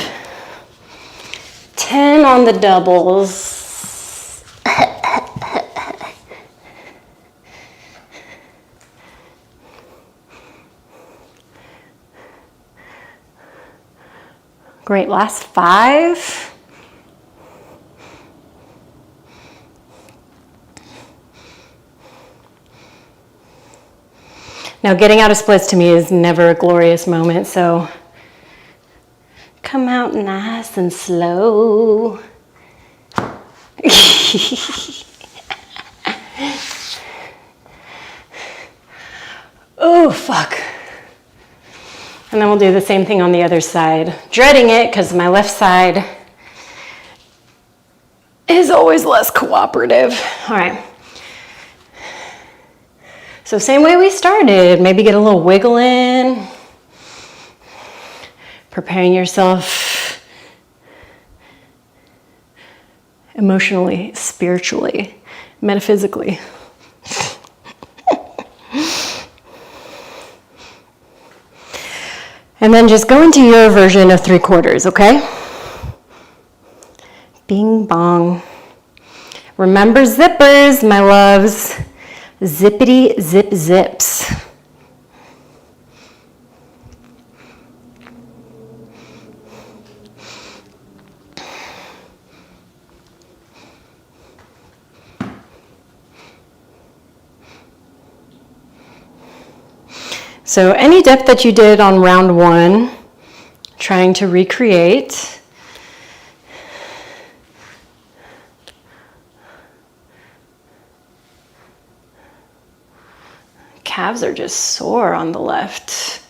10 on the doubles. Great, last 5. Now getting out of splits to me is never a glorious moment, so come out nice and slow. Oh, fuck. And then we'll do the same thing on the other side. Dreading it because my left side is always less cooperative. All right. So same way we started, maybe get a little wiggle in. Preparing yourself emotionally, spiritually, metaphysically. And then just go into your version of 3/4, okay? Bing bong. Remember zippers, my loves. Zippity zip zips. So any depth that you did on round 1, trying to recreate. Calves are just sore on the left.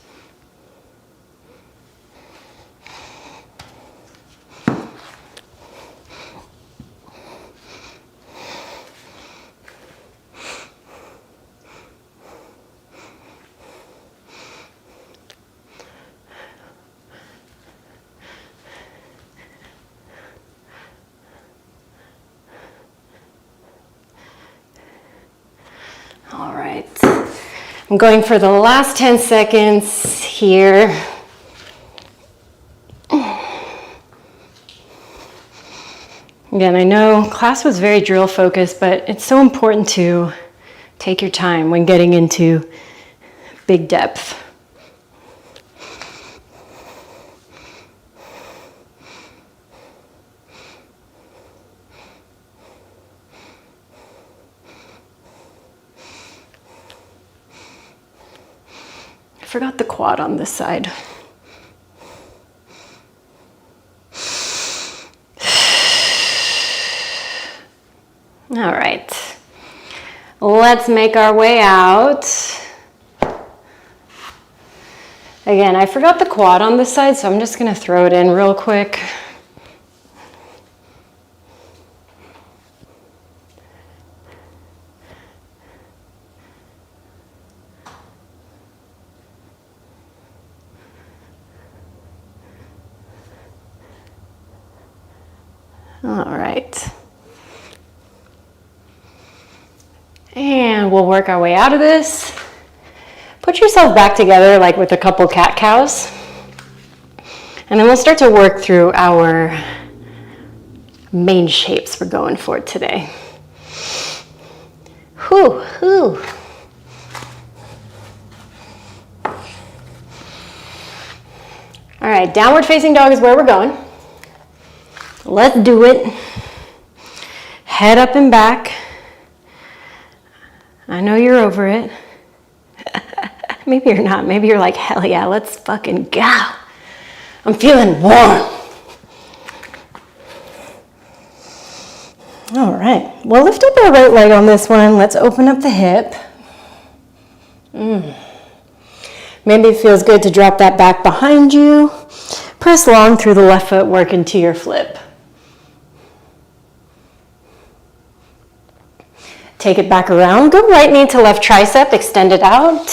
All right, I'm going for the last 10 seconds here. Again, I know class was very drill focused, but it's so important to take your time when getting into big depth. I forgot the quad on this side. All right, let's make our way out. Again, I forgot the quad on this side, so I'm just gonna throw it in real quick. All right. And we'll work our way out of this. Put yourself back together like with a couple cat-cows. And then we'll start to work through our main shapes we're going for today. Whew, whew. All right, downward facing dog is where we're going. Let's do it. Head up and back. I know you're over it. Maybe you're not. Maybe you're like, hell yeah, let's fucking go. I'm feeling warm. All right. Well, lift up our right leg on this one. Let's open up the hip. Maybe it feels good to drop that back behind you. Press long through the left foot, work into your flip. Take it back around. Go right knee to left tricep, extend it out.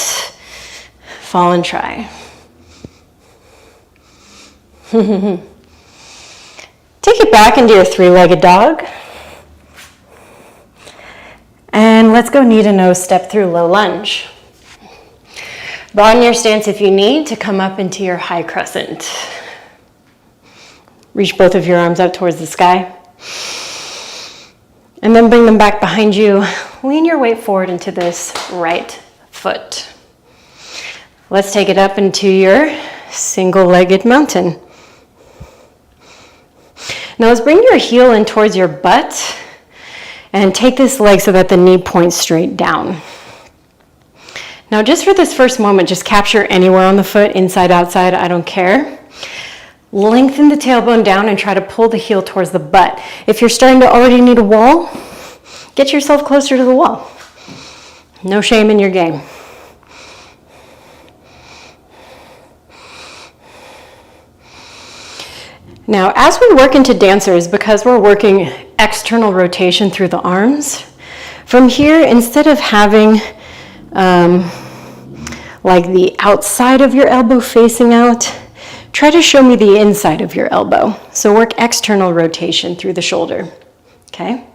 Fall and try. Take it back into your three-legged dog. And let's go knee to nose, step through low lunge. Broaden your stance if you need to come up into your high crescent. Reach both of your arms up towards the sky. And then bring them back behind you. Lean your weight forward into this right foot. Let's take it up into your single-legged mountain. Now let's bring your heel in towards your butt and take this leg so that the knee points straight down. Now just for this first moment, just capture anywhere on the foot, inside, outside, I don't care. Lengthen the tailbone down and try to pull the heel towards the butt. If you're starting to already need a wall, get yourself closer to the wall. No shame in your game. Now, as we work into dancers, because we're working external rotation through the arms, from here, instead of having like the outside of your elbow facing out, try to show me the inside of your elbow. So work external rotation through the shoulder, okay?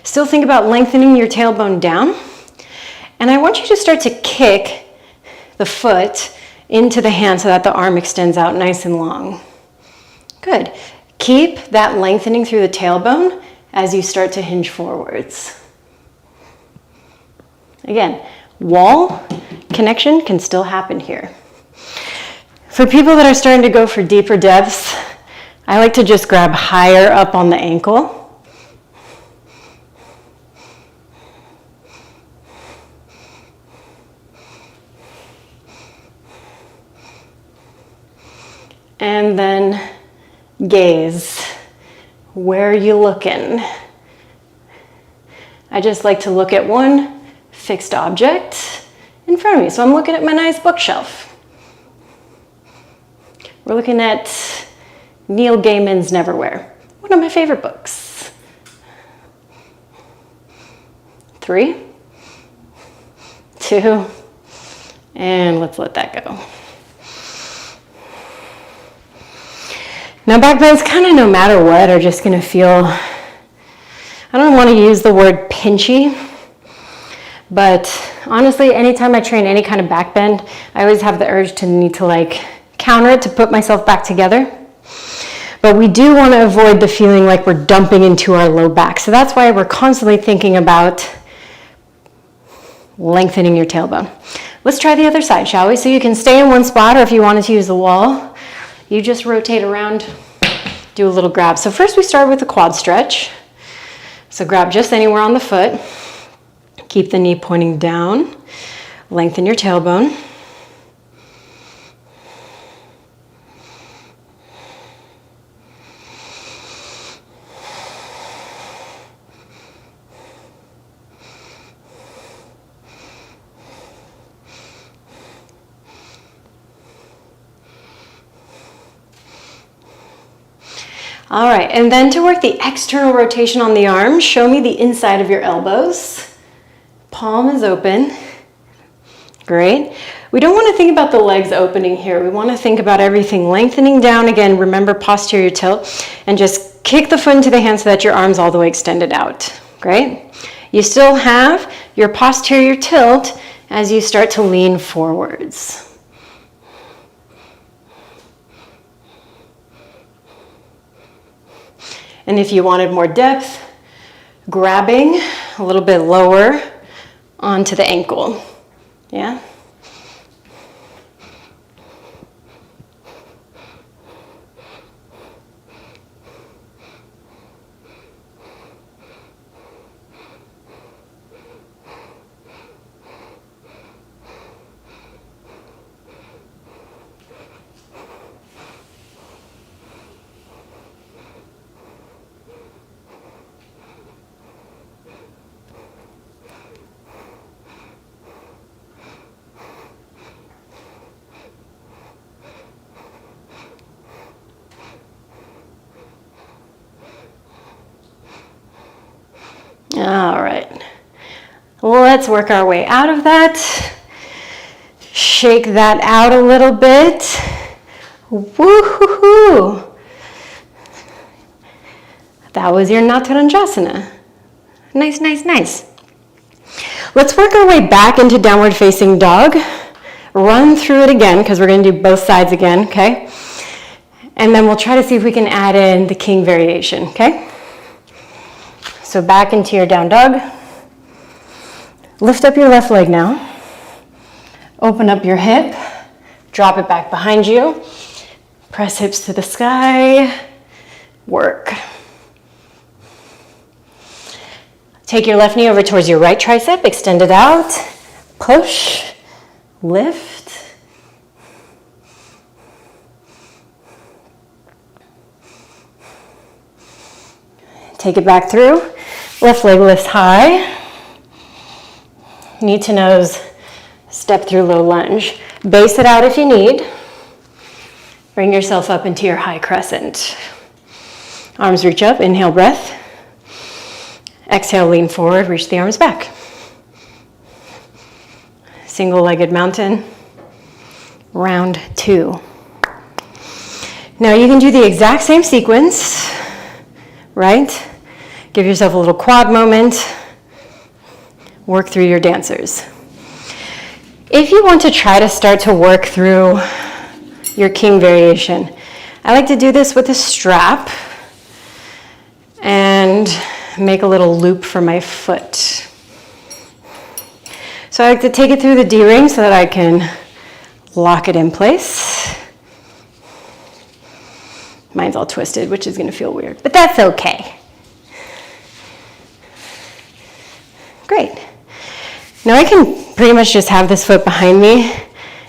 Still think about lengthening your tailbone down. And I want you to start to kick the foot into the hand so that the arm extends out nice and long. Good. Keep that lengthening through the tailbone as you start to hinge forwards. Again, wall connection can still happen here. For people that are starting to go for deeper depths, I like to just grab higher up on the ankle. And then gaze. Where are you looking? I just like to look at one fixed object in front of me. So I'm looking at my nice bookshelf. We're looking at Neil Gaiman's Neverwhere, one of my favorite books. 3, 2, and let's let that go. Now back bends kind of no matter what are just going to feel, I don't want to use the word pinchy, but honestly anytime I train any kind of back bend, I always have the urge to need to like counter it to put myself back together. But we do want to avoid the feeling like we're dumping into our low back. So that's why we're constantly thinking about lengthening your tailbone. Let's try the other side, shall we? So you can stay in one spot, or if you wanted to use the wall, you just rotate around, do a little grab. So first we start with the quad stretch. So grab just anywhere on the foot. Keep the knee pointing down. Lengthen your tailbone. All right, and then to work the external rotation on the arms, show me the inside of your elbows. Palm is open. Great. We don't want to think about the legs opening here. We want to think about everything lengthening down. Again, remember posterior tilt, and just kick the foot into the hand so that your arm's all the way extended out. Great. You still have your posterior tilt as you start to lean forwards. And if you wanted more depth, grabbing a little bit lower onto the ankle. Yeah? All right, let's work our way out of that. Shake that out a little bit. Woo-hoo-hoo. That was your Natarajasana. Nice, nice, nice. Let's work our way back into downward facing dog. Run through it again because we're going to do both sides again, okay? And then we'll try to see if we can add in the king variation, okay? So back into your down dog. Lift up your left leg now. Open up your hip. Drop it back behind you. Press hips to the sky. Work. Take your left knee over towards your right tricep. Extend it out. Push. Lift. Take it back through. Left leg lifts high. Knee to nose, step through low lunge. Base it out if you need. Bring yourself up into your high crescent. Arms reach up, inhale breath. Exhale, lean forward, reach the arms back. Single-legged mountain. Round 2. Now you can do the exact same sequence, right? Give yourself a little quad moment. Work through your dancers. If you want to try to start to work through your king variation, I like to do this with a strap and make a little loop for my foot. So I like to take it through the D-ring so that I can lock it in place. Mine's all twisted, which is going to feel weird, but that's okay. Great. Now I can pretty much just have this foot behind me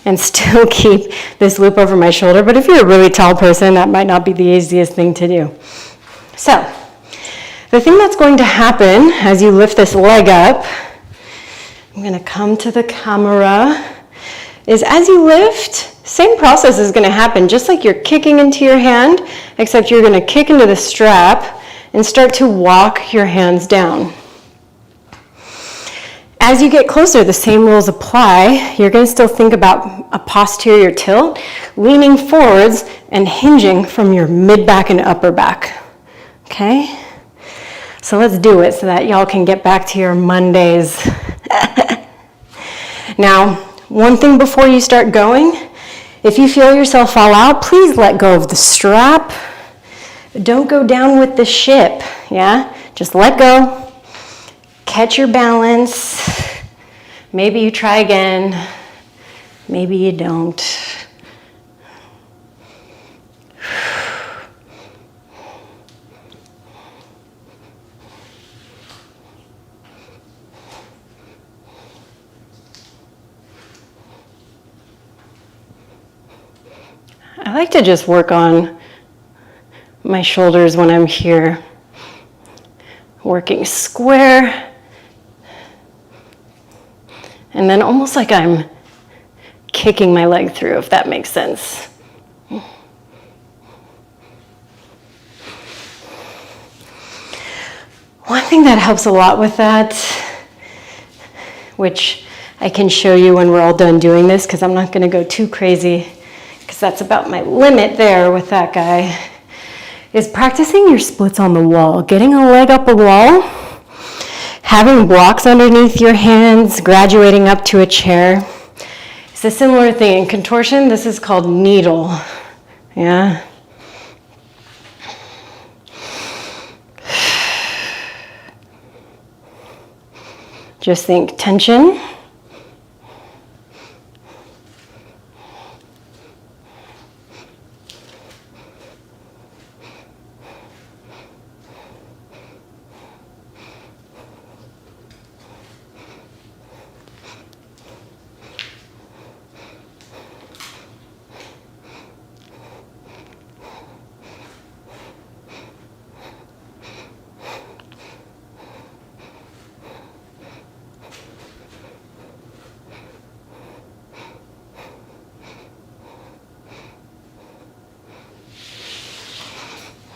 and still keep this loop over my shoulder. But if you're a really tall person, that might not be the easiest thing to do. So, the thing that's going to happen as you lift this leg up, I'm going to come to the camera, is as you lift, same process is going to happen, just like you're kicking into your hand, except you're going to kick into the strap and start to walk your hands down. As you get closer, the same rules apply. You're going to still think about a posterior tilt, leaning forwards and hinging from your mid-back and upper back. Okay? So let's do it so that y'all can get back to your Mondays. Now, one thing before you start going, if you feel yourself fall out, please let go of the strap. Don't go down with the ship, yeah? Just let go. Catch your balance. Maybe you try again. Maybe you don't. I like to just work on my shoulders when I'm here. Working square. And then almost like I'm kicking my leg through, if that makes sense. One thing that helps a lot with that, which I can show you when we're all done doing this, because I'm not going to go too crazy, because that's about my limit there with that guy, is practicing your splits on the wall. Getting a leg up a wall, having blocks underneath your hands, graduating up to a chair. It's a similar thing. In contortion, this is called needle. Yeah? Just think tension.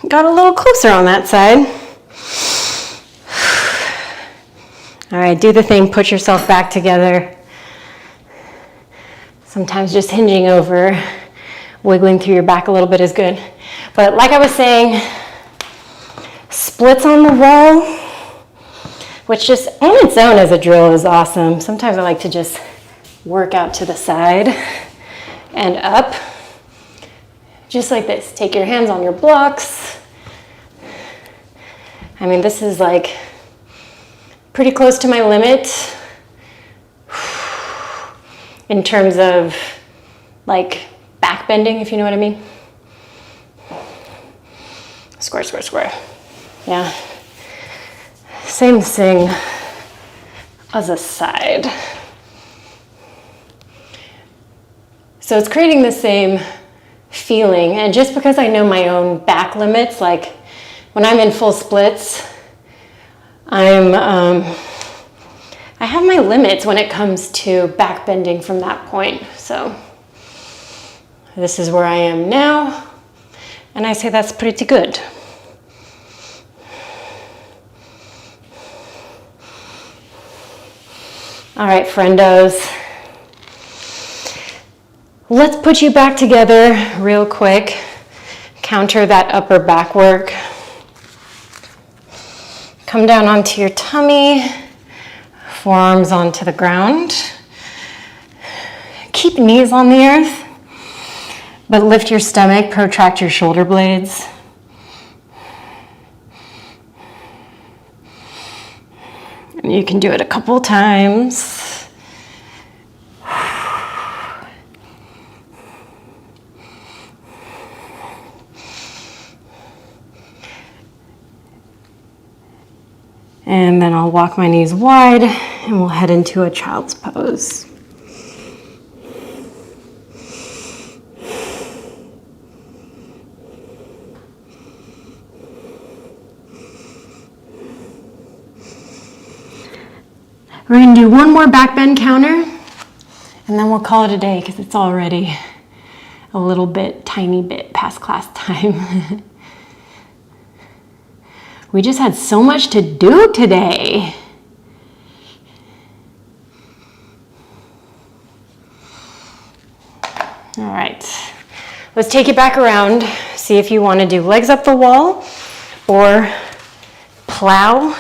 Got a little closer on that side. All right, do the thing, put yourself back together. Sometimes just hinging over, wiggling through your back a little bit is good. But like I was saying, splits on the wall, which just on its own as a drill is awesome. Sometimes I like to just work out to the side and up. Just like this. Take your hands on your blocks. I mean, this is like pretty close to my limit in terms of like backbending, if you know what I mean. Square, square, square. Yeah. Same thing as a side. So it's creating the same feeling, and just because I know my own back limits, like when I'm in full splits, I have my limits when it comes to back bending from that point. So this is where I am now, and I say that's pretty good. All right, friendos. Let's put you back together real quick. Counter that upper back work. Come down onto your tummy, forearms onto the ground. Keep knees on the earth, but lift your stomach, protract your shoulder blades. And you can do it a couple times. And then I'll walk my knees wide and we'll head into a child's pose. We're gonna do one more back bend counter, and then we'll call it a day because it's already a little bit, tiny bit past class time. We just had so much to do today. All right, let's take it back around. See if you want to do legs up the wall or plow.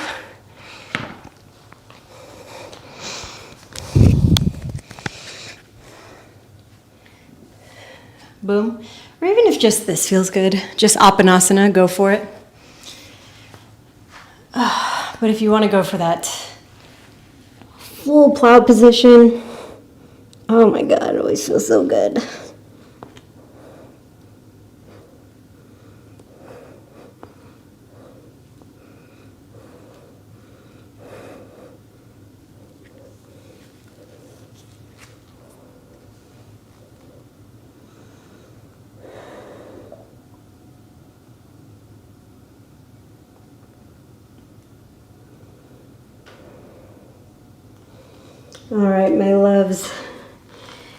Boom. Or even if just this feels good, just Apanasana, go for it. But if you want to go for that full plow position, oh my God, it always feels so good. All right, my loves.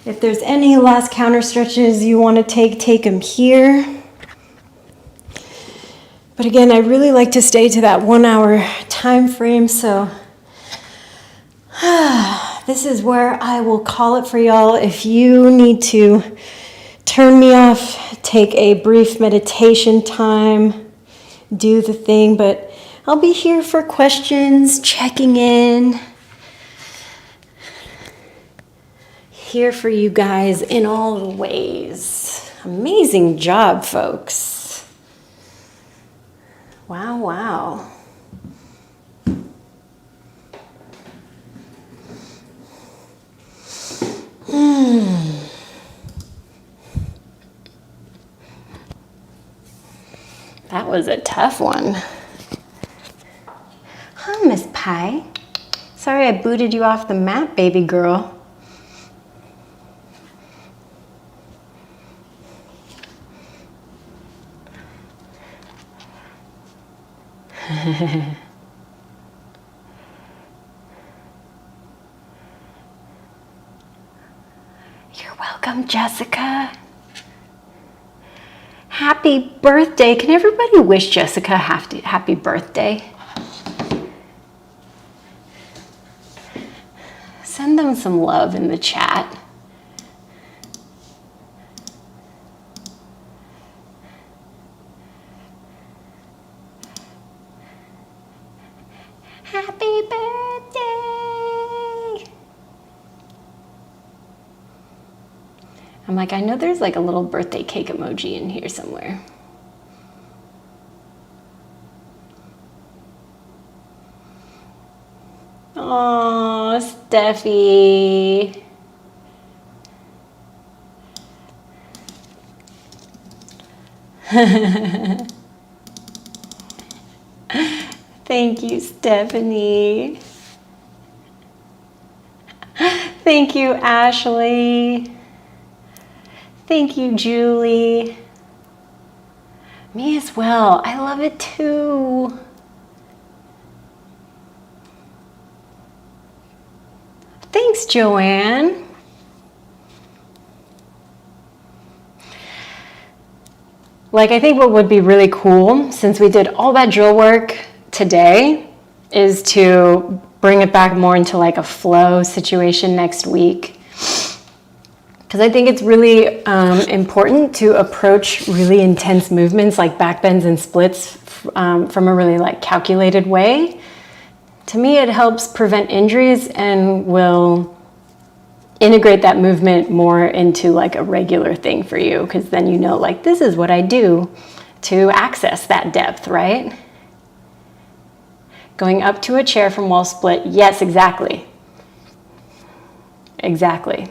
If there's any last counter stretches you want to take them here. But again, I really like to stay to that 1 hour time frame, so this is where I will call it for y'all. If you need to turn me off, take a brief meditation time, do the thing, but I'll be here for questions, checking in. Here for you guys in all the ways. Amazing job, folks. Wow, wow. That was a tough one. Hi, Miss Pie. Sorry I booted you off the mat, baby girl. You're welcome, Jessica. Happy birthday. Can everybody wish Jessica happy birthday? Send them some love in the chat. Happy birthday! I'm like, I know there's like a little birthday cake emoji in here somewhere. Oh, Steffi. Thank you, Stephanie. Thank you, Ashley. Thank you, Julie. Me as well. I love it too. Thanks, Joanne. Like, I think what would be really cool, since we did all that drill work today, is to bring it back more into like a flow situation next week. Because I think it's really important to approach really intense movements like back bends and splits from a really like calculated way. To me, it helps prevent injuries and will integrate that movement more into like a regular thing for you, because then you know, like, this is what I do to access that depth, right? Going up to a chair from wall split, yes, exactly. Exactly.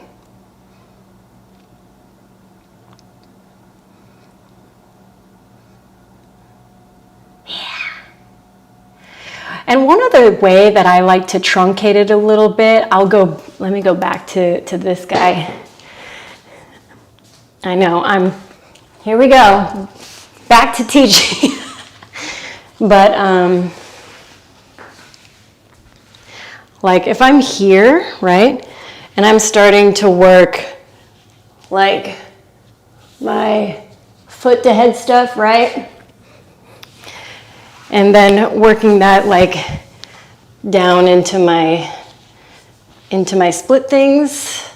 And one other way that I like to truncate it a little bit, let me go back to this guy. I know, here we go, back to teaching. But Like if I'm here, right, and I'm starting to work like my foot to head stuff, right? And then working that like down into my split things.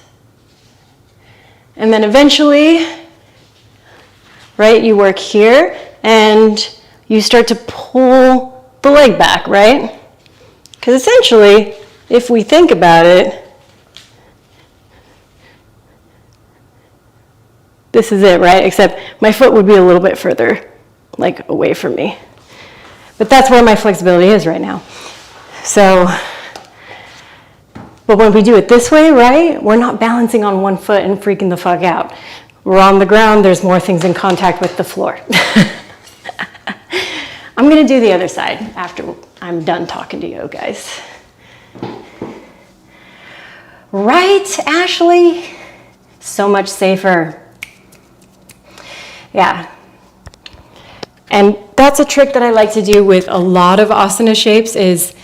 And then eventually, right, you work here and you start to pull the leg back, right? Because essentially, if we think about it, this is it, right? Except my foot would be a little bit further, like away from me. But that's where my flexibility is right now. So, but when we do it this way, right, we're not balancing on one foot and freaking the fuck out. We're on the ground, there's more things in contact with the floor. I'm gonna do the other side after I'm done talking to you guys. Right, Ashley? So much safer. Yeah. And that's a trick that I like to do with a lot of asana shapes is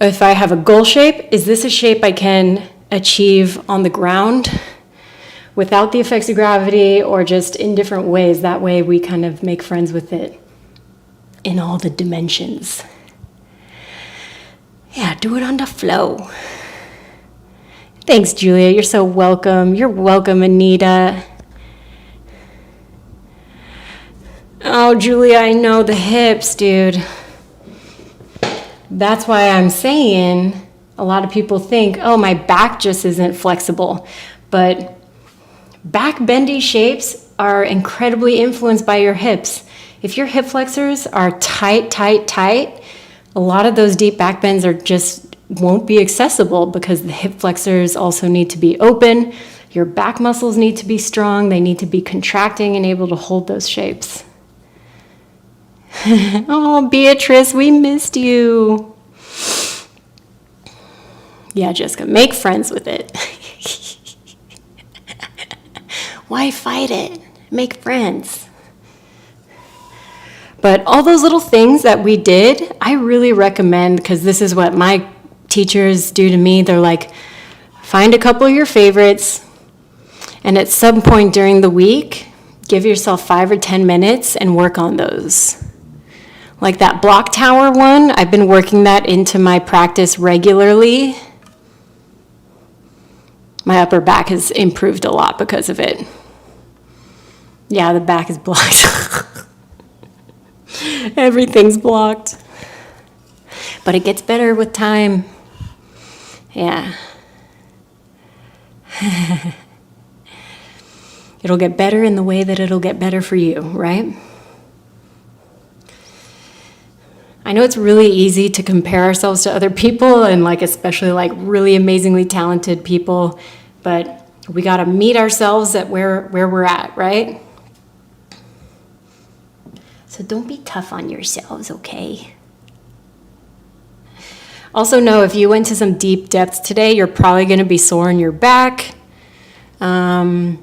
if I have a goal shape, is this a shape I can achieve on the ground without the effects of gravity or just in different ways? That way we kind of make friends with it in all the dimensions. Yeah, do it on the flow. Thanks, Julia. You're so welcome. You're welcome, Anita. Oh, Julia, I know the hips, dude. That's why I'm saying a lot of people think, oh, my back just isn't flexible. But back bendy shapes are incredibly influenced by your hips. If your hip flexors are tight, tight, tight, a lot of those deep back bends are just won't be accessible because the hip flexors also need to be open. Your back muscles need to be strong. They need to be contracting and able to hold those shapes. Oh, Beatrice, we missed you. Yeah, Jessica, make friends with it. Why fight it? Make friends. But all those little things that we did, I really recommend, because this is what my teachers do to me. They're like, find a couple of your favorites, and at some point during the week, give yourself 5 or 10 minutes and work on those. Like that block tower one, I've been working that into my practice regularly. My upper back has improved a lot because of it. Yeah, the back is blocked. Everything's blocked. But it gets better with time. Yeah. It'll get better in the way that it'll get better for you, right? I know it's really easy to compare ourselves to other people and like especially like really amazingly talented people, but we got to meet ourselves at where we're at, right? So don't be tough on yourselves, okay? Also know if you went to some deep depths today, you're probably going to be sore in your back. It's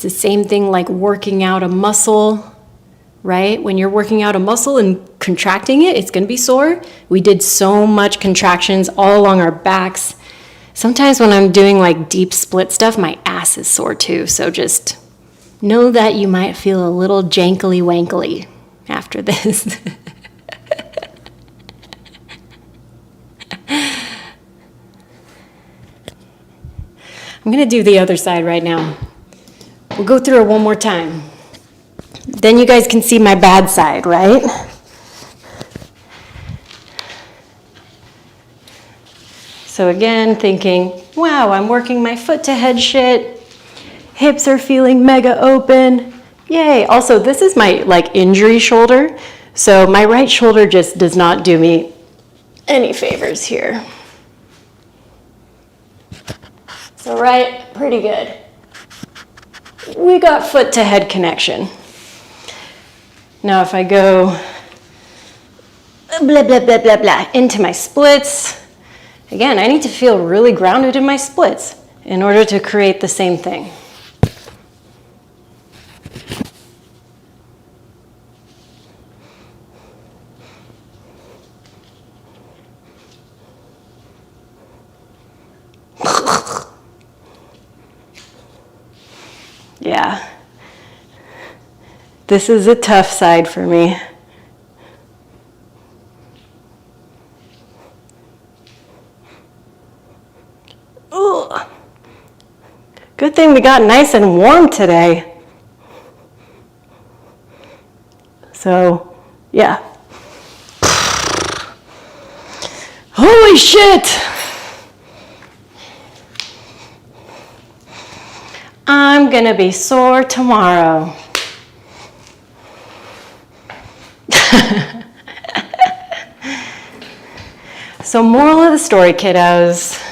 the same thing like working out a muscle, right? When you're working out a muscle and contracting it, it's going to be sore. We did so much contractions all along our backs. Sometimes when I'm doing like deep split stuff, my ass is sore too. So just know that you might feel a little jankly wankly after this. I'm going to do the other side right now. We'll go through it one more time. Then you guys can see my bad side, right? So again, thinking, wow, I'm working my foot to head shit. Hips are feeling mega open. Yay. Also, this is my like injury shoulder. So my right shoulder just does not do me any favors here. So right, pretty good. We got foot to head connection. Now if I go blah, blah, blah, blah, blah, into my splits, again, I need to feel really grounded in my splits in order to create the same thing. Yeah. This is a tough side for me. Ugh. Good thing we got nice and warm today. So, yeah. Holy shit! I'm gonna be sore tomorrow. So, moral of the story, kiddos.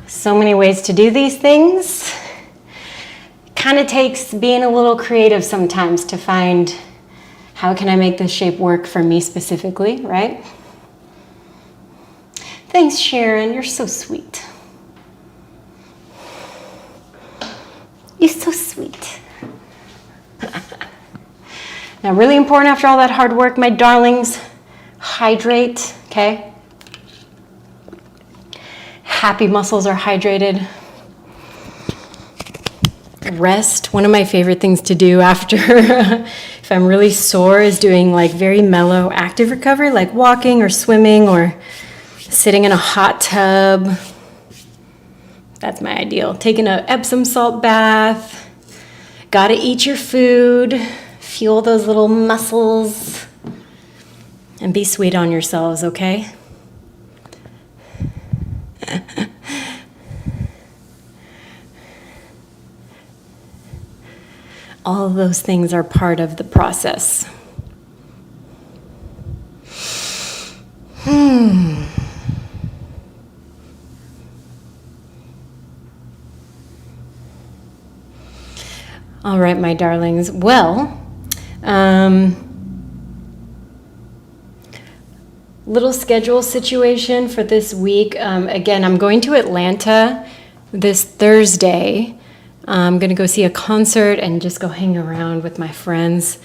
So many ways to do these things. Kind of takes being a little creative sometimes to find how can I make this shape work for me specifically, right? Thanks, Sharon. You're so sweet. You're so sweet. Now, really important after all that hard work, my darlings, hydrate, okay? Happy muscles are hydrated. Rest. One of my favorite things to do after, if I'm really sore, is doing like very mellow active recovery, like walking or swimming or sitting in a hot tub. That's my ideal. Taking an Epsom salt bath. Gotta eat your food. Fuel those little muscles. And be sweet on yourselves, okay? All of those things are part of the process. All right, my darlings. Well, little schedule situation for this week. Again, I'm going to Atlanta this Thursday. I'm going to go see a concert and just go hang around with my friends.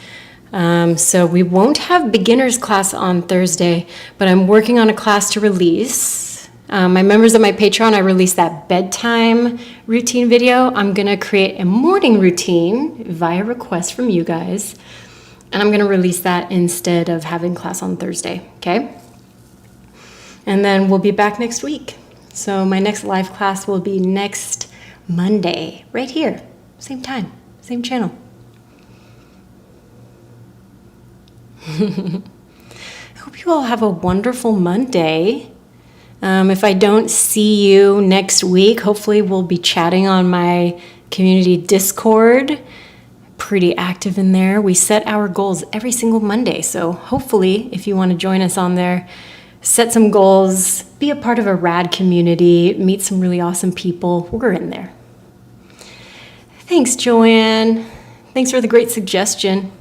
So we won't have beginners class on Thursday, but I'm working on a class to release. My members of my Patreon, I released that bedtime routine video. I'm going to create a morning routine via request from you guys. And I'm going to release that instead of having class on Thursday, okay? And then we'll be back next week. So my next live class will be next Monday, right here, same time, same channel. I hope you all have a wonderful Monday. If I don't see you next week, hopefully we'll be chatting on my community Discord. Pretty active in there. We set our goals every single Monday, so hopefully if you want to join us on there, set some goals, be a part of a rad community, meet some really awesome people. We're in there. Thanks, Joanne. Thanks for the great suggestion.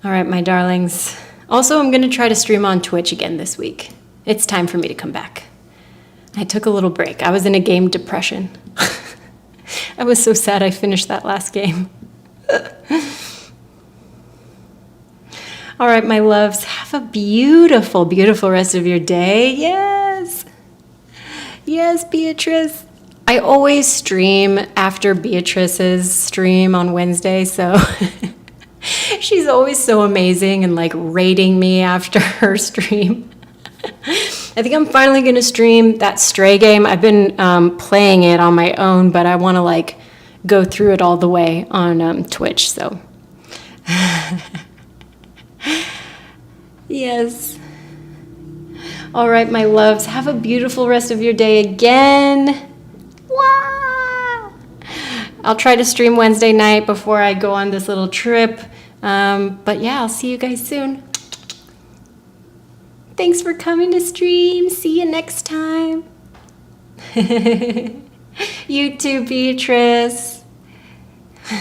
All right, my darlings. Also, I'm going to try to stream on Twitch again this week. It's time for me to come back. I took a little break. I was in a game depression. I was so sad I finished that last game. All right, my loves, have a beautiful, beautiful rest of your day. Yes. Yes, Beatrice. I always stream after Beatrice's stream on Wednesday, so she's always so amazing and like rating me after her stream. I think I'm finally going to stream that Stray game. I've been playing it on my own, but I want to like go through it all the way on Twitch, so. Yes. All right, my loves, have a beautiful rest of your day again. Wow. I'll try to stream Wednesday night before I go on this little trip. But yeah, I'll see you guys soon. Thanks for coming to stream. See you next time. You too, Beatrice.